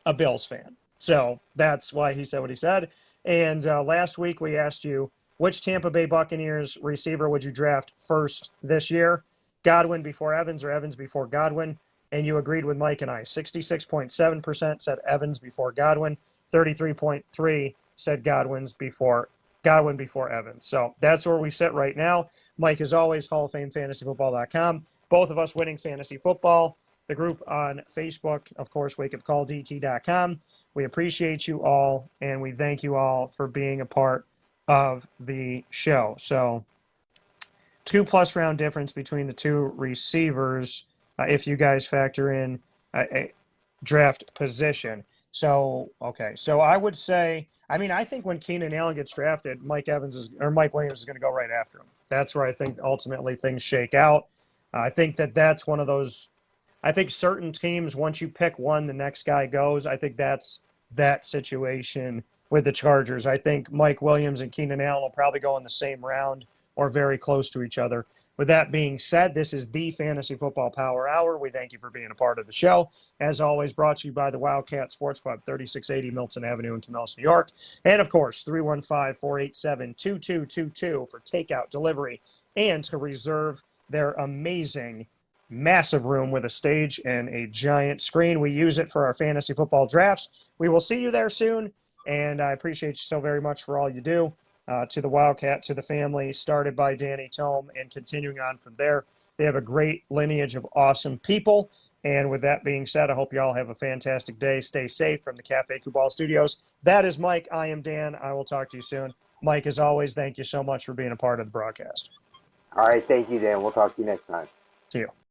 A Bills fan. So that's why he said what he said. And last week we asked you, which Tampa Bay Buccaneers receiver would you draft first this year? Godwin before Evans or Evans before Godwin? And you agreed with Mike and I. 66.7% said Evans before Godwin. 33.3 said Godwin before Evans. So that's where we sit right now. Mike, as always, Hall of Fame FantasyFootball.com. Both of us winning fantasy football. The group on Facebook, of course, wakeupcalldt.com. We appreciate you all, and we thank you all for being a part of the show. So 2+ round difference between the 2 receivers if you guys factor in a draft position. So, okay. So I would say, I think when Keenan Allen gets drafted, Mike Williams is going to go right after him. That's where I think ultimately things shake out. I think that's one of those. I think certain teams, once you pick one, the next guy goes. I think that's that situation with the Chargers. I think Mike Williams and Keenan Allen will probably go in the same round or very close to each other. With that being said, this is the Fantasy Football Power Hour. We thank you for being a part of the show. As always, brought to you by the Wildcat Sports Club, 3680 Milton Avenue in Camillus, New York. And, of course, 315-487-2222 for takeout, delivery, and to reserve their amazing, massive room with a stage and a giant screen. We use it for our fantasy football drafts. We will see you there soon, and I appreciate you so very much for all you do. To the Wildcat, to the family, started by Danny Tome, and continuing on from there. They have a great lineage of awesome people. And with that being said, I hope you all have a fantastic day. Stay safe from the Cafe Kubal Studios. That is Mike. I am Dan. I will talk to you soon. Mike, as always, thank you so much for being a part of the broadcast. All right. Thank you, Dan. We'll talk to you next time. See you.